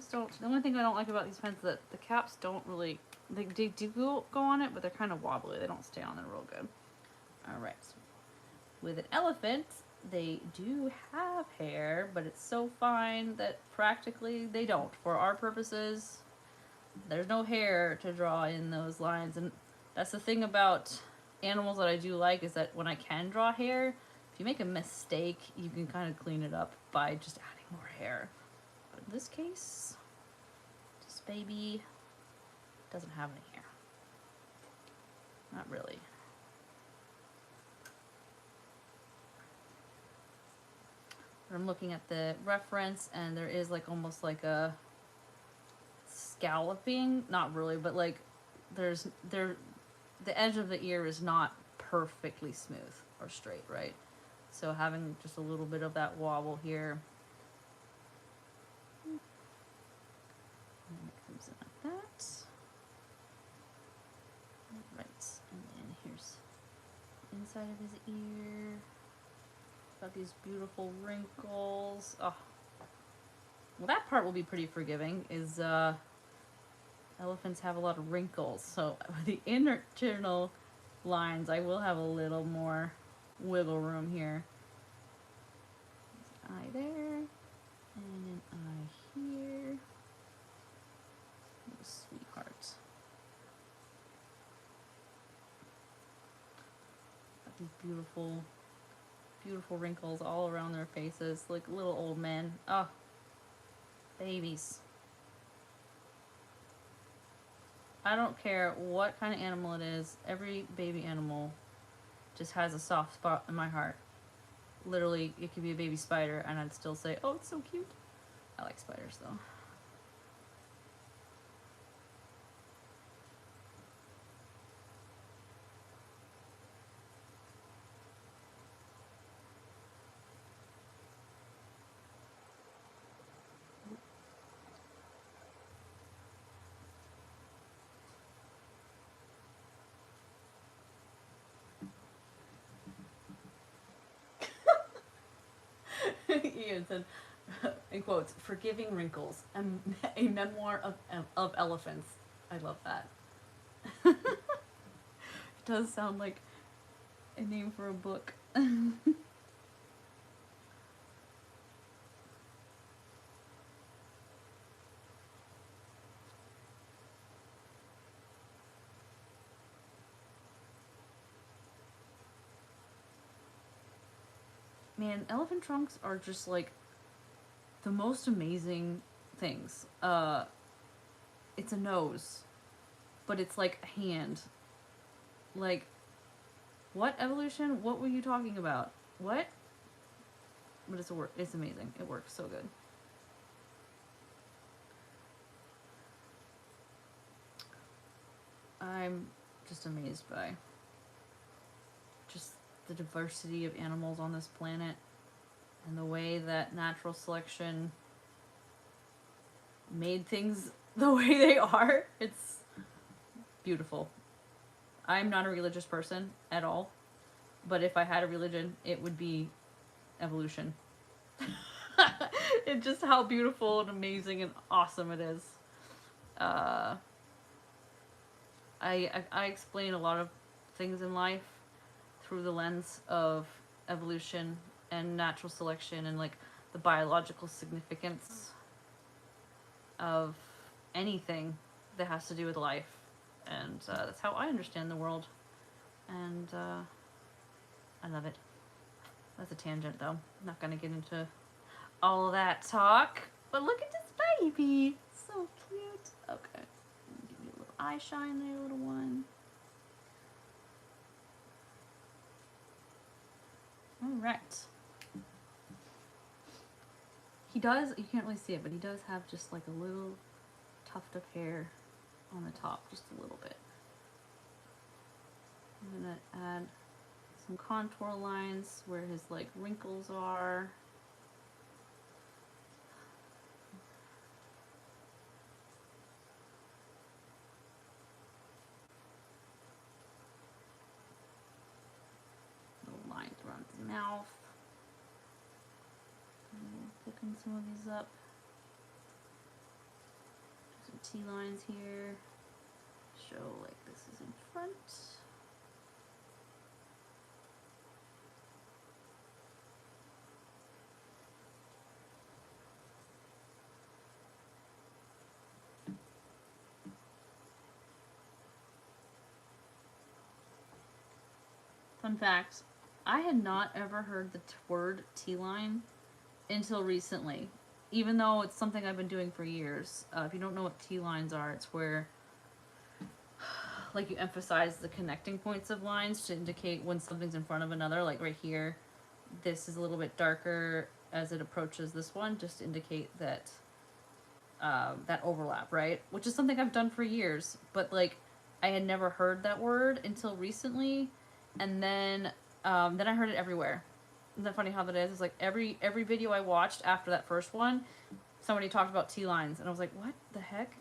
The only thing I don't like about these pens is that the caps don't really, they do go on it, but they're kind of wobbly. They don't stay on there real good. Alright, so with an elephant, they do have hair, but it's so fine that practically they don't. For our purposes, there's no hair to draw in those lines. And that's the thing about animals that I do like, is that when I can draw hair, if you make a mistake, you can kind of clean it up by just adding more hair. But in this case, this baby doesn't have any hair. Not really. I'm looking at the reference, and there is like almost like a scalloping, not really, but like the edge of the ear is not perfectly smooth or straight, right? So having just a little bit of that wobble here. And it comes in like that. Right, and then here's inside of his ear. Got these beautiful wrinkles. Oh, well, that part will be pretty forgiving. Is elephants have a lot of wrinkles, so with the internal lines, I will have a little more wiggle room here. Eye there, and an eye here. Oh, sweetheart. Got these beautiful, beautiful wrinkles all around their faces, like little old men. Oh, babies. I don't care what kind of animal it is. Every baby animal just has a soft spot in my heart. Literally, it could be a baby spider, and I'd still say, oh, it's so cute. I like spiders, though. Ian said, in quotes, "Forgiving Wrinkles, a memoir of elephants." I love that. It does sound like a name for a book. Man, elephant trunks are just like the most amazing things. It's a nose, but it's like a hand. Like, what evolution? What were you talking about? What? But it's amazing. It works so good. I'm just amazed by just the diversity of animals on this planet and the way that natural selection made things the way they are. It's beautiful. I'm not a religious person at all, but if I had a religion, it would be evolution. It's just how beautiful and amazing and awesome it is. I explain a lot of things in life through the lens of evolution and natural selection and like the biological significance of anything that has to do with life. And that's how I understand the world. And I love it. That's a tangent though. I'm not gonna get into all that talk. But look at this baby. So cute. Okay. Give you a little eye shine there, little one. Alright. He does, you can't really see it, but he does have just like a little tuft of hair on the top, just a little bit. I'm gonna add some contour lines where his like wrinkles are. Little lines around his mouth. Picking some of these up. Some T-lines here. Show like this is in front. Fun fact, I had not ever heard the word T-line until recently, even though it's something I've been doing for years. If you don't know what T-lines are, it's where like you emphasize the connecting points of lines to indicate when something's in front of another. Like right here, this is a little bit darker as it approaches this one, just to indicate that that overlap, right? Which is something I've done for years, but like I had never heard that word until recently, and then I heard it everywhere. Isn't that funny how that is? It's like every video I watched after that first one, somebody talked about T-lines, and I was like, what the heck?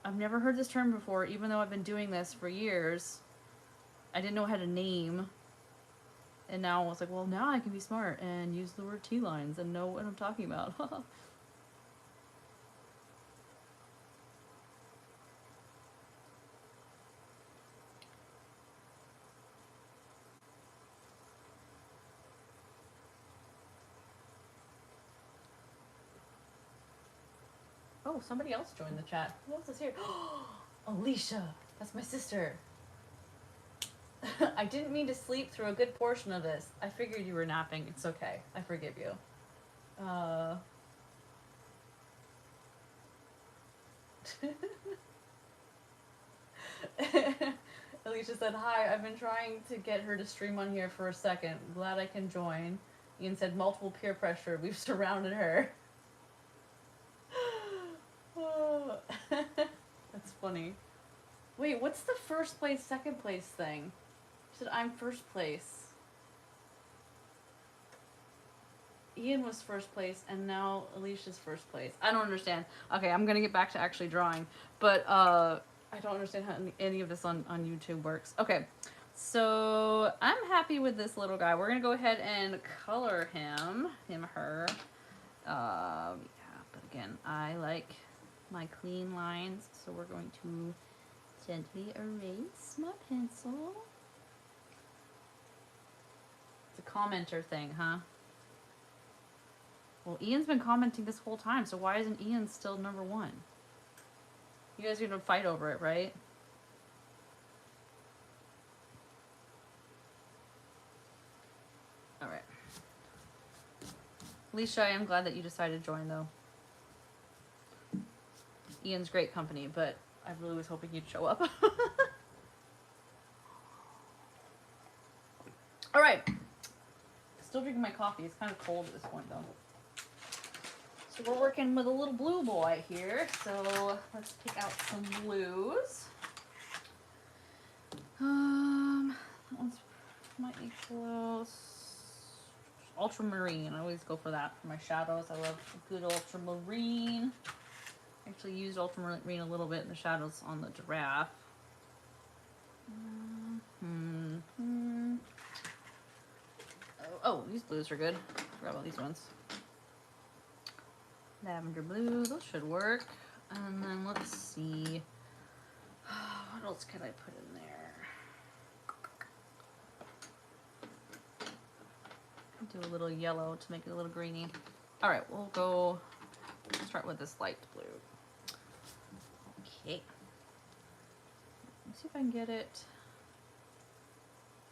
I've never heard this term before, even though I've been doing this for years. I didn't know how to name, and now I was like, well, now I can be smart and use the word T-lines and know what I'm talking about. Oh, somebody else joined the chat. Who else is here? Alicia, that's my sister. I didn't mean to sleep through a good portion of this. I figured you were napping. It's okay. I forgive you. Alicia said, hi, I've been trying to get her to stream on here for a second. Glad I can join. Ian said, multiple peer pressure. We've surrounded her. Oh. That's funny. Wait, what's the first place, second place thing? She said, I'm first place. Ian was first place, and now Alicia's first place. I don't understand. Okay, I'm gonna get back to actually drawing, but I don't understand how any of this on YouTube works. Okay, so I'm happy with this little guy. We're gonna go ahead and color him, her. Yeah, but again, I like my clean lines, so we're going to gently erase my pencil. It's a commenter thing, huh? Well, Ian's been commenting this whole time, so why isn't Ian still number one? You guys are gonna fight over it, right? Alright. Alicia, I am glad that you decided to join, though. Ian's great company, but I really was hoping you'd show up. Alright. Still drinking my coffee. It's kind of cold at this point, though. So we're working with a little blue boy here, so let's pick out some blues. That one's might be close. Ultramarine, I always go for that for my shadows. I love good ultramarine. Actually used ultramarine a little bit in the shadows on the giraffe. Oh, these blues are good. Grab all these ones. Lavender blue, those should work. And then let's see, what else can I put in there? Do a little yellow to make it a little greeny. All right, we'll go start with this light blue. Okay. Let's see if I can get it.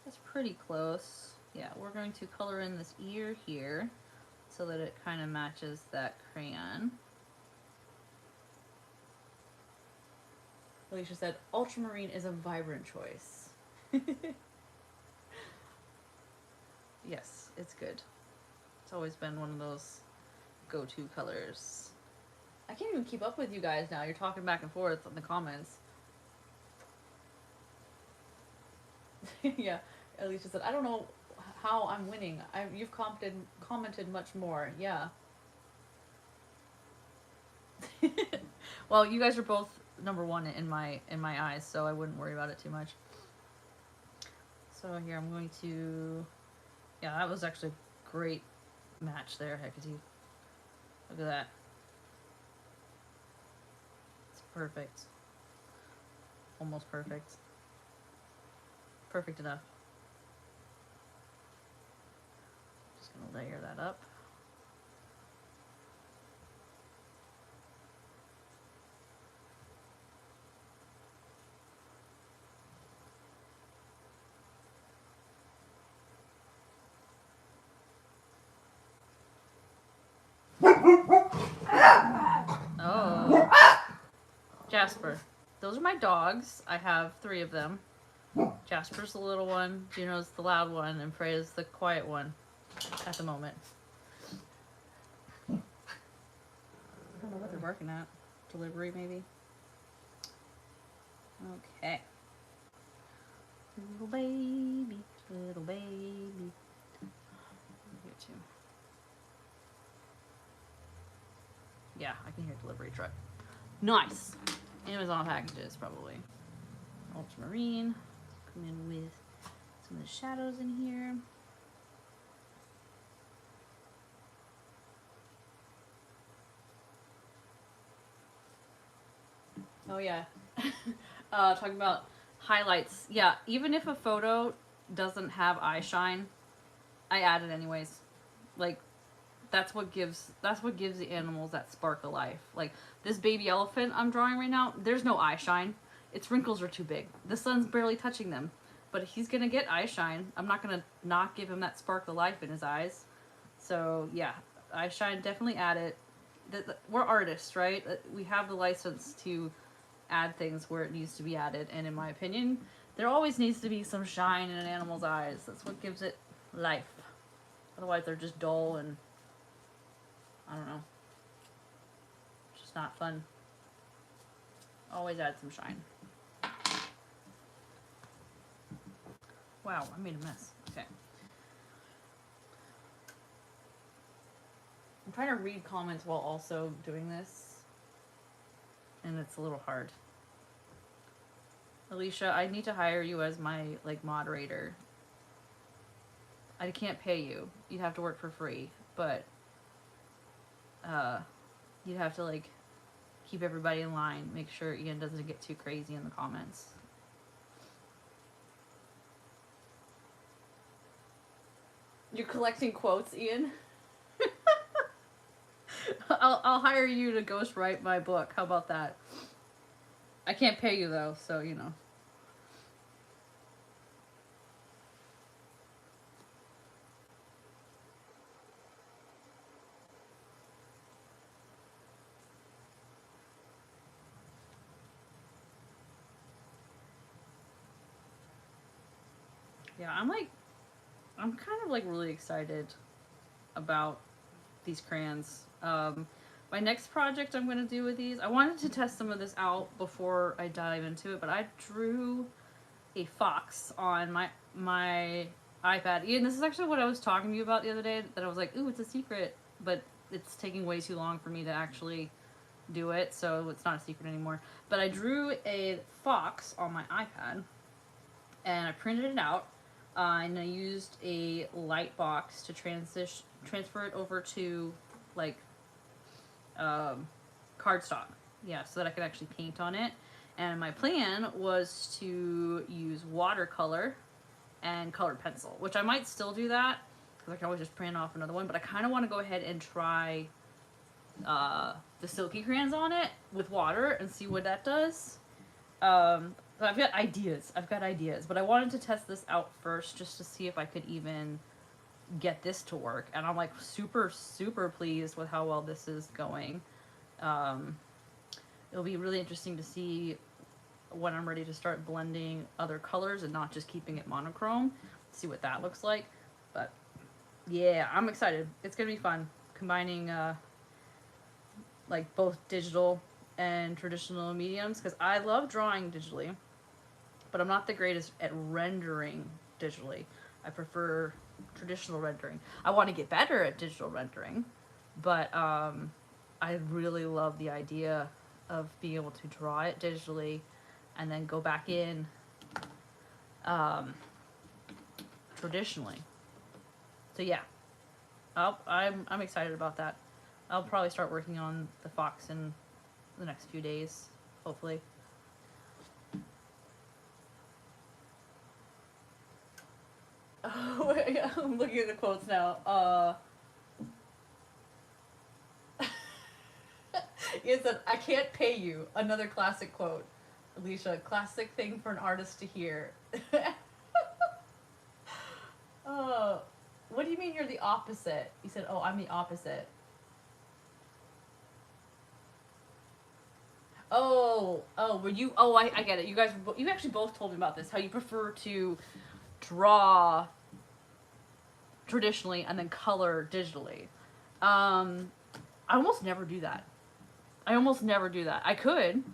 That's pretty close. Yeah, we're going to color in this ear here, so that it kind of matches that crayon. Alicia said, ultramarine is a vibrant choice. Yes, it's good. It's always been one of those go-to colors. I can't even keep up with you guys now. You're talking back and forth in the comments. Yeah, Alicia said, I don't know how I'm winning. You've commented much more. Yeah. Well, you guys are both number one in my eyes, so I wouldn't worry about it too much. So here I'm going to, yeah, that was actually a great match there, Hecate. Look at that. It's perfect. Almost perfect. Perfect enough. Just gonna layer that up. Oh. Jasper. Those are my dogs. I have 3 of them. Jasper's the little one, Juno's the loud one, and Freya's the quiet one at the moment. I don't know what they're working at. Delivery, maybe? Okay. Little baby, little baby. Here too. Yeah, I can hear delivery truck. Nice! Amazon packages, probably. Ultramarine. Come in with some of the shadows in here. Oh yeah. Talking about highlights. Yeah, even if a photo doesn't have eye shine, I add it anyways. Like, that's what gives the animals that spark of life. Like this baby elephant I'm drawing right now, there's no eye shine. Its wrinkles are too big. The sun's barely touching them. But he's gonna get eye shine. I'm not gonna not give him that spark of life in his eyes. So yeah, eye shine, definitely add it. We're artists, right? We have the license to add things where it needs to be added. And in my opinion, There always needs to be some shine in an animal's eyes. That's what gives it life. Otherwise they're just dull and, I don't know, it's just not fun. Always add some shine. Wow, I made a mess. Okay. I'm trying to read comments while also doing this, and it's a little hard. Alicia, I need to hire you as my, like, moderator. I can't pay you. You'd have to work for free, but you'd have to, like, keep everybody in line, make sure Ian doesn't get too crazy in the comments. You're collecting quotes, Ian? I'll hire you to ghostwrite my book. How about that? I can't pay you though, so you know. Yeah, I'm kind of like really excited about these crayons. My next project I'm going to do with these, I wanted to test some of this out before I dive into it, but I drew a fox on my iPad. Ian, this is actually what I was talking to you about the other day, that I was like, ooh, it's a secret, but it's taking way too long for me to actually do it, so it's not a secret anymore. But I drew a fox on my iPad, and I printed it out, and I used a light box to transfer it over to, like, cardstock. Yeah, so that I could actually paint on it. And my plan was to use watercolor and colored pencil, which I might still do that, because I can always just print off another one, but I kind of want to go ahead and try the silky crayons on it with water and see what that does. So I've got ideas, but I wanted to test this out first just to see if I could even get this to work, and I'm like super pleased with how well this is going. It'll be really interesting to see when I'm ready to start blending other colors and not just keeping it monochrome, see what that looks like. But yeah, I'm excited. It's gonna be fun combining like both digital and traditional mediums, because I love drawing digitally, but I'm not the greatest at rendering digitally. I prefer traditional rendering. I want to get better at digital rendering, but I really love the idea of being able to draw it digitally and then go back in traditionally. So yeah, I'm excited about that. I'll probably start working on the fox in the next few days, hopefully. Oh, I'm looking at the quotes now. It said, I can't pay you. Another classic quote. Alicia, classic thing for an artist to hear. What do you mean you're the opposite? You said, oh, I'm the opposite. Were you? Oh, I get it. You guys, you actually both told me about this. How you prefer to draw traditionally and then color digitally. I almost never do that. I could,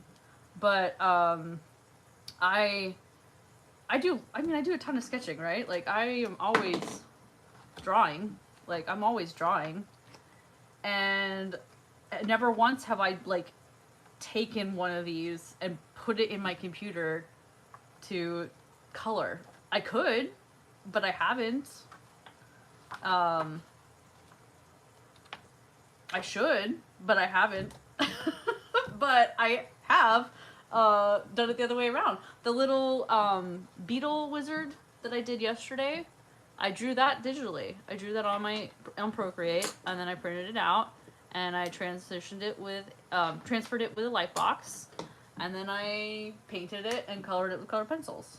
but I do. I mean, I do a ton of sketching, right? Like I am always drawing. Like I'm always drawing, and never once have I like taken one of these and put it in my computer to color. I could, but I haven't. I should, but I haven't. But I have done it the other way around. The little beetle wizard that I did yesterday, I drew that digitally. I drew that on Procreate, and then I printed it out, and I transferred it with a light box, and then I painted it and colored it with colored pencils.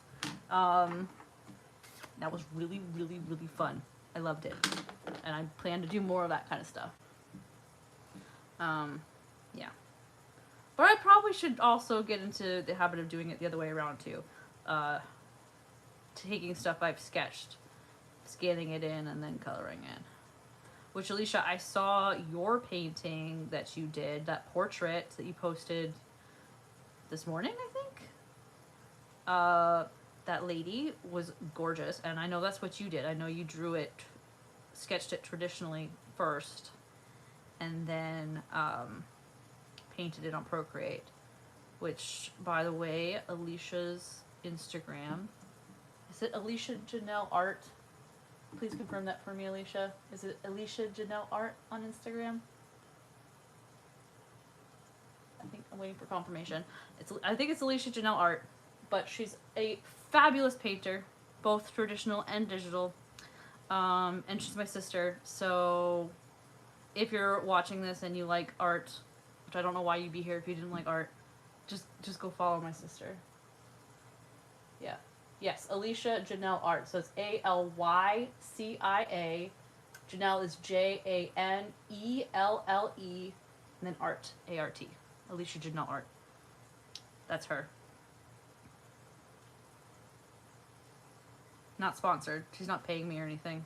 That was really fun. I loved it, and I plan to do more of that kind of stuff. Yeah. But I probably should also get into the habit of doing it the other way around too. taking stuff I've sketched, scanning it in, and then coloring it. Which, Alicia, I saw your painting that you did, that portrait that you posted this morning, I think. That lady was gorgeous, and I know that's what you did. I know you drew it, sketched it traditionally first, and then painted it on Procreate. Which, by the way, Alicia's Instagram, is it Alicia Janelle Art? Please confirm that for me, Alicia. Is it Alicia Janelle Art on Instagram? I think I'm waiting for confirmation. I think it's Alicia Janelle Art, but she's a fabulous painter, both traditional and digital. And she's my sister, so if you're watching this and you like art, which I don't know why you'd be here if you didn't like art, just go follow my sister. Yeah. Yes, Alicia Janelle Art. So it's Alycia. Janelle is Janelle, and then Art, A-R-T. Alicia Janelle Art. That's her. Not sponsored. She's not paying me or anything.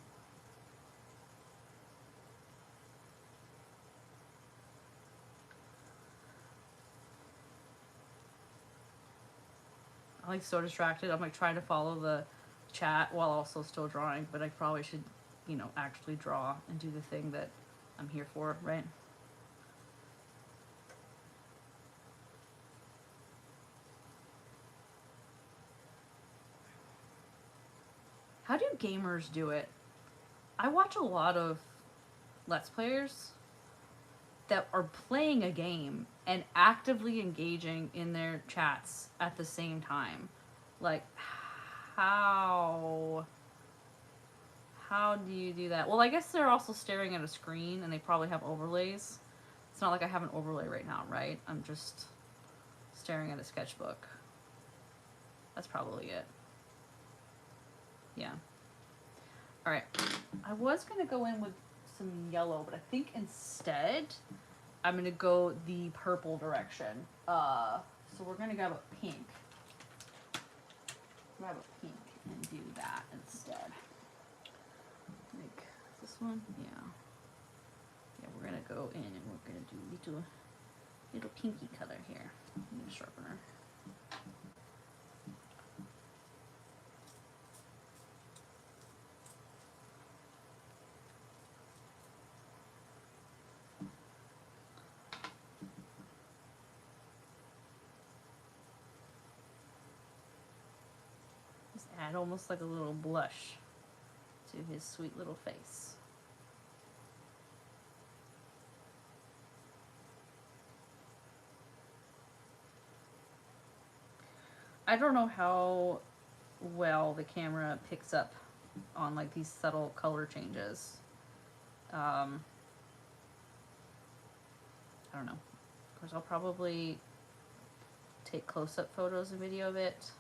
I'm like so distracted. I'm like trying to follow the chat while also still drawing, but I probably should, you know, actually draw and do the thing that I'm here for, right? How do gamers do it? I watch a lot of Let's Players that are playing a game and actively engaging in their chats at the same time. Like, how do you do that? Well, I guess they're also staring at a screen and they probably have overlays. It's not like I have an overlay right now, right? I'm just staring at a sketchbook. That's probably it. Yeah. All right. I was going to go in with some yellow, but I think instead I'm going to go the purple direction. So we're going to grab a pink. Grab a pink and do that instead. Like this one? Yeah. Yeah, we're going to go in and we're going to do little pinky color here. Need a sharpener. Add almost like a little blush to his sweet little face. I don't know how well the camera picks up on like these subtle color changes. I don't know. Of course, I'll probably take close-up photos and video of it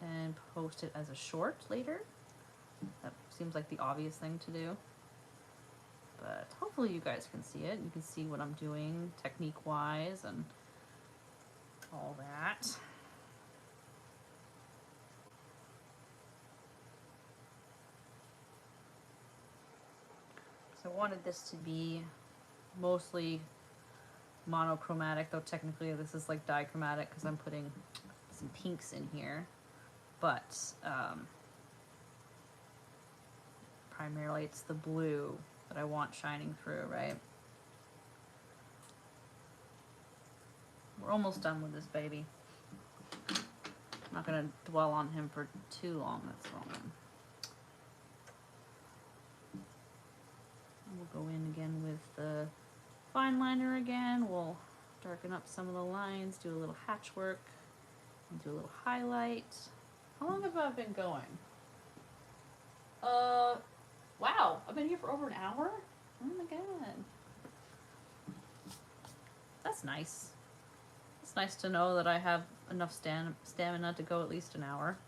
and post it as a short later. That seems like the obvious thing to do. But hopefully you guys can see it. You can see what I'm doing technique-wise and all that. So I wanted this to be mostly monochromatic, though technically this is like dichromatic because I'm putting some pinks in here. But primarily it's the blue that I want shining through, right? We're almost done with this baby. I'm not going to dwell on him for too long. That's wrong. We'll go in again with the fine liner again. We'll darken up some of the lines, do a little hatch work, and do a little highlight. How long have I been going? Wow, I've been here for over an hour? Oh my god. That's nice. It's nice to know that I have enough stamina to go at least an hour.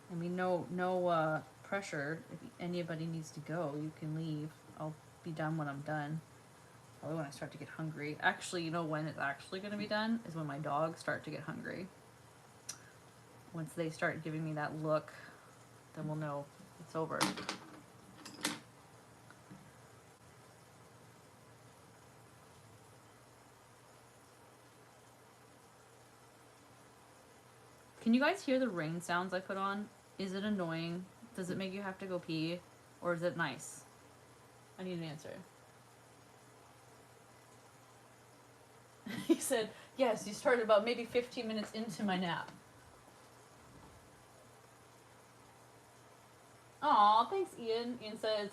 I mean, no pressure. If anybody needs to go, you can leave. I'll be done when I'm done. Probably when I start to get hungry. Actually, you know when it's actually going to be done? Is when my dogs start to get hungry. Once they start giving me that look, then we'll know it's over. Can you guys hear the rain sounds I put on? Is it annoying? Does it make you have to go pee? Or is it nice? I need an answer. He said, yes, you started about maybe 15 minutes into my nap. Aw, thanks, Ian. Ian says,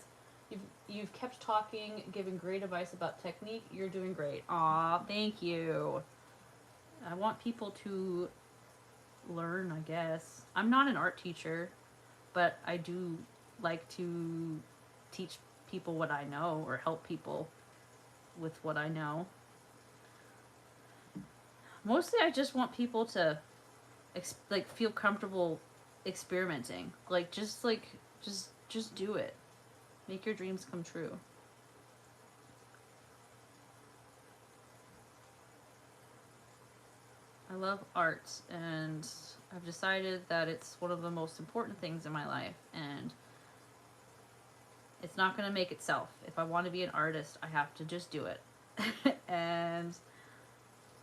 you've kept talking, giving great advice about technique. You're doing great. Aw, thank you. I want people to learn, I guess. I'm not an art teacher, but I do like to teach people what I know or help people with what I know. Mostly I just want people to like feel comfortable experimenting. Like just do it. Make your dreams come true. I love art, and I've decided that it's one of the most important things in my life, and it's not going to make itself. If I want to be an artist, I have to just do it. And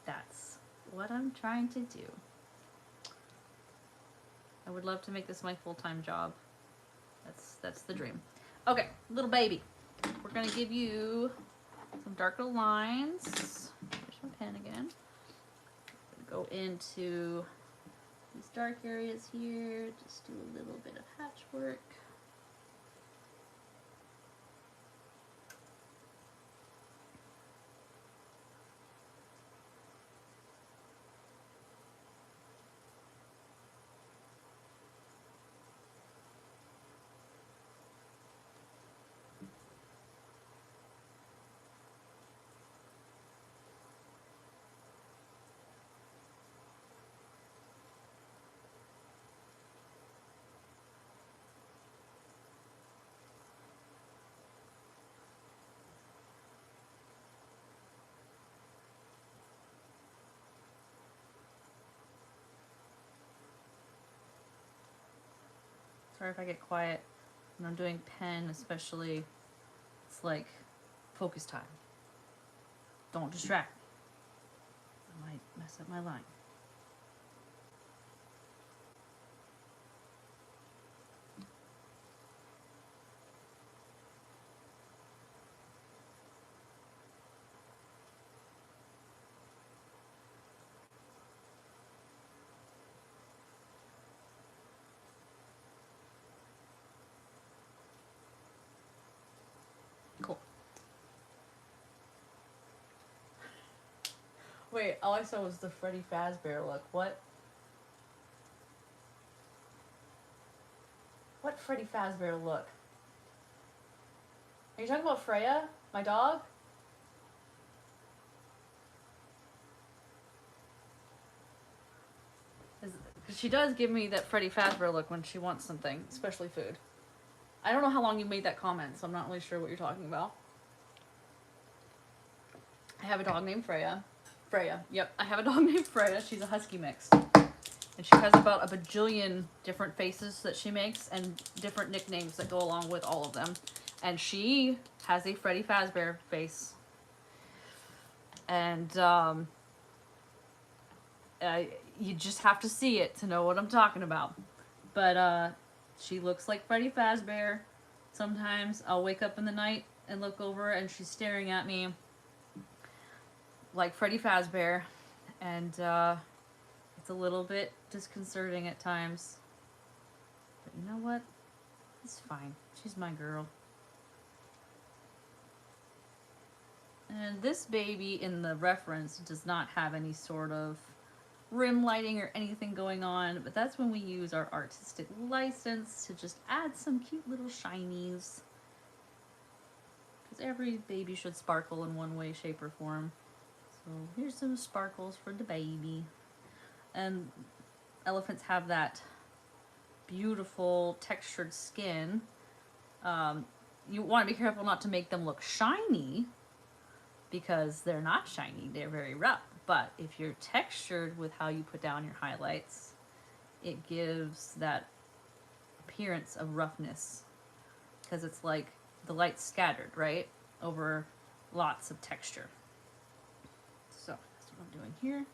that's what I'm trying to do. I would love to make this my full-time job. That's the dream. Okay, little baby. We're going to give you some darker lines. Here's my pen again. Go into these dark areas here, just do a little bit of patchwork. Sorry if I get quiet when I'm doing pen, especially. It's like focus time. Don't distract me. I might mess up my line. Cool. Wait, all I saw was the Freddy Fazbear look. What? What Freddy Fazbear look? Are you talking about Freya? My dog? She does give me that Freddy Fazbear look when she wants something, especially food. I don't know how long you made that comment, so I'm not really sure what you're talking about. I have a dog named Freya. Freya, yep. I have a dog named Freya. She's a husky mix. And she has about a bajillion different faces that she makes and different nicknames that go along with all of them. And she has a Freddy Fazbear face. And you just have to see it to know what I'm talking about. But she looks like Freddy Fazbear. Sometimes I'll wake up in the night and look over and she's staring at me like Freddy Fazbear. And it's a little bit disconcerting at times. But you know what? It's fine. She's my girl. And this baby in the reference does not have any sort of rim lighting or anything going on, but that's when we use our artistic license to just add some cute little shinies. Because every baby should sparkle in one way, shape, or form. So here's some sparkles for the baby. And elephants have that beautiful textured skin. You want to be careful not to make them look shiny, because they're not shiny, they're very rough. But if you're textured with how you put down your highlights, it gives that appearance of roughness because it's like the light's scattered, right, over lots of texture. So that's what I'm doing here.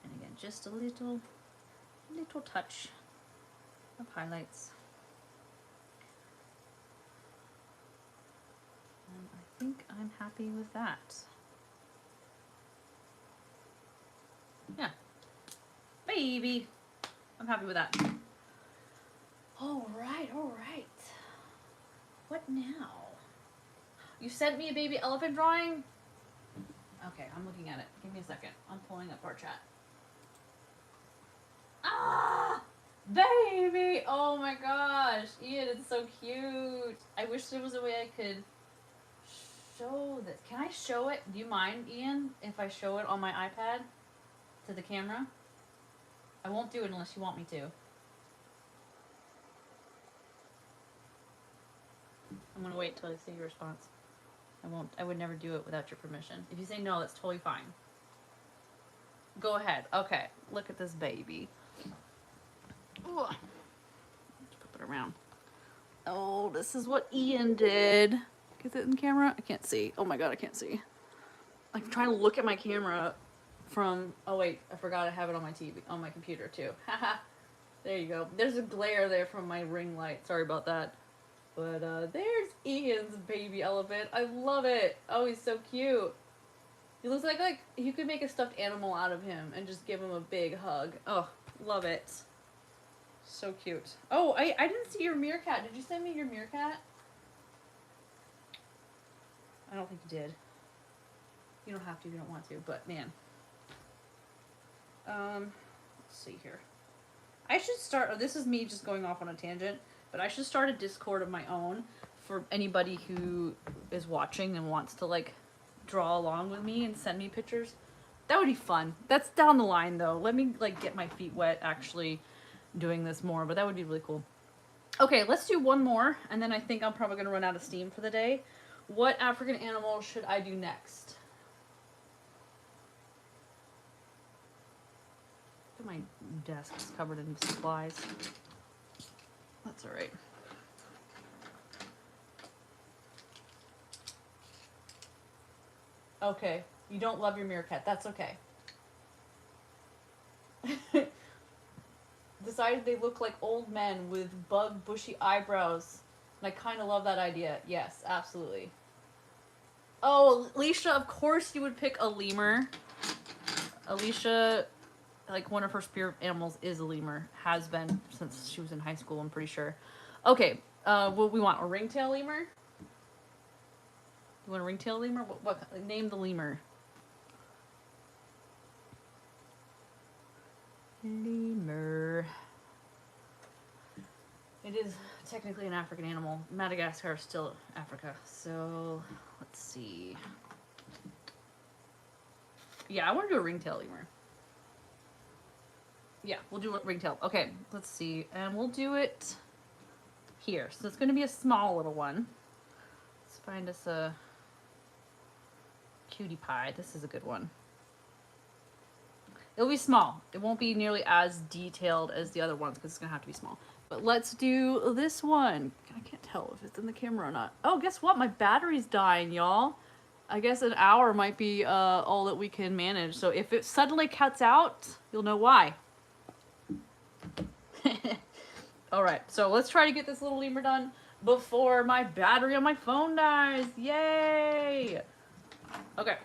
And again, just a little touch of highlights. And I think I'm happy with that. Yeah. Baby. I'm happy with that. All right, all right. What now? You sent me a baby elephant drawing? Okay, I'm looking at it. Give me a second. I'm pulling up our chat. Ah! Baby! Oh my gosh. Ian, it's so cute. I wish there was a way I could show this. Can I show it? Do you mind, Ian, if I show it on my iPad to the camera? I won't do it unless you want me to. I'm gonna wait till I see your response. I would never do it without your permission. If you say no, that's totally fine. Go ahead. Okay, look at this baby. Ooh. Let's flip it around. Oh, this is what Ian did. Get it in camera? I can't see. Oh my god, I can't see. I'm trying to look at my camera from... Oh wait, I forgot I have it on my TV, on my computer too. Haha. There you go. There's a glare there from my ring light. Sorry about that. But there's Ian's baby elephant. I love it. Oh, he's so cute. He looks like you could make a stuffed animal out of him and just give him a big hug. Oh, love it. So cute. Oh, I didn't see your meerkat. Did you send me your meerkat? I don't think you did. You don't have to if you don't want to, but man. Let's see here. I should start, this is me just going off on a tangent, but I should start a Discord of my own for anybody who is watching and wants to like draw along with me and send me pictures. That would be fun. That's down the line though. Let me like get my feet wet actually doing this more, but that would be really cool. Okay, let's do one more, and then I think I'm probably gonna run out of steam for the day. What African animal should I do next? My desk is covered in supplies. That's all right. Okay, you don't love your meerkat. That's okay. Decided they look like old men with bug bushy eyebrows. And I kind of love that idea. Yes, absolutely. Oh, Alicia, of course you would pick a lemur. Alicia, like one of her spirit animals is a lemur. Has been since she was in high school, I'm pretty sure. Okay, what we want? A ringtail lemur? You want a ringtail lemur? What name the lemur? Lemur. It is technically an African animal. Madagascar is still Africa. So let's see. Yeah, I want to do a ringtail lemur. Yeah, we'll do a ringtail. Okay, let's see. And we'll do it here. So it's going to be a small little one. Let's find us a cutie pie. This is a good one. It'll be small. It won't be nearly as detailed as the other ones because it's going to have to be small. But let's do this one. I can't tell if it's in the camera or not. Oh, guess what? My battery's dying, y'all. I guess an hour might be all that we can manage. So if it suddenly cuts out, you'll know why. All right, so let's try to get this little lemur done before my battery on my phone dies. Yay! Okay.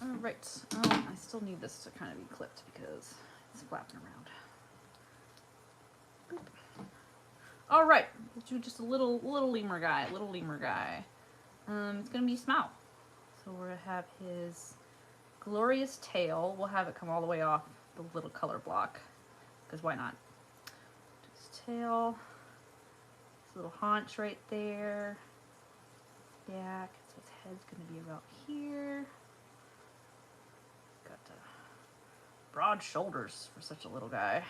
All right. I still need this to kind of be clipped because it's flapping around. Boop. All right, we'll do just a little lemur guy. It's gonna be small. So we're gonna have his glorious tail. We'll have it come all the way off the little color block, because why not? His tail, his little haunch right there. Yeah, so his head's gonna be about here. Got broad shoulders for such a little guy.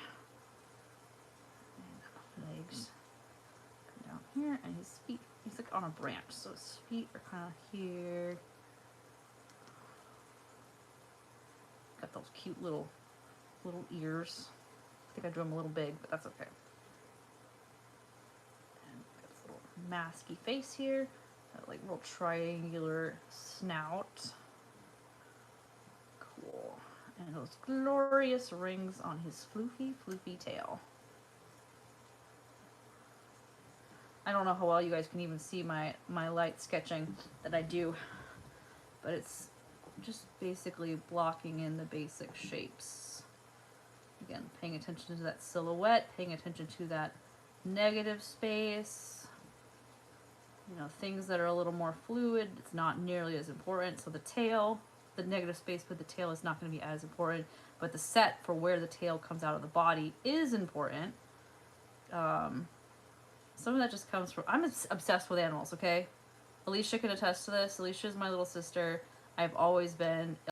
And legs come down here, and his feet, he's like on a branch, so his feet are kind of here. Got those cute little little ears. I think I drew them a little big, but that's okay. And this little masky face here, that like real triangular snout. Cool. And those glorious rings on his floofy tail. I don't know how well you guys can even see my light sketching that I do, but it's just basically blocking in the basic shapes. Again, paying attention to that silhouette, paying attention to that negative space. You know, things that are a little more fluid, it's not nearly as important. So the tail, the negative space with the tail is not going to be as important, but the set for where the tail comes out of the body is important. Some of that just comes from, I'm obsessed with animals, okay? Alicia can attest to this. Alicia is my little sister. I've always been.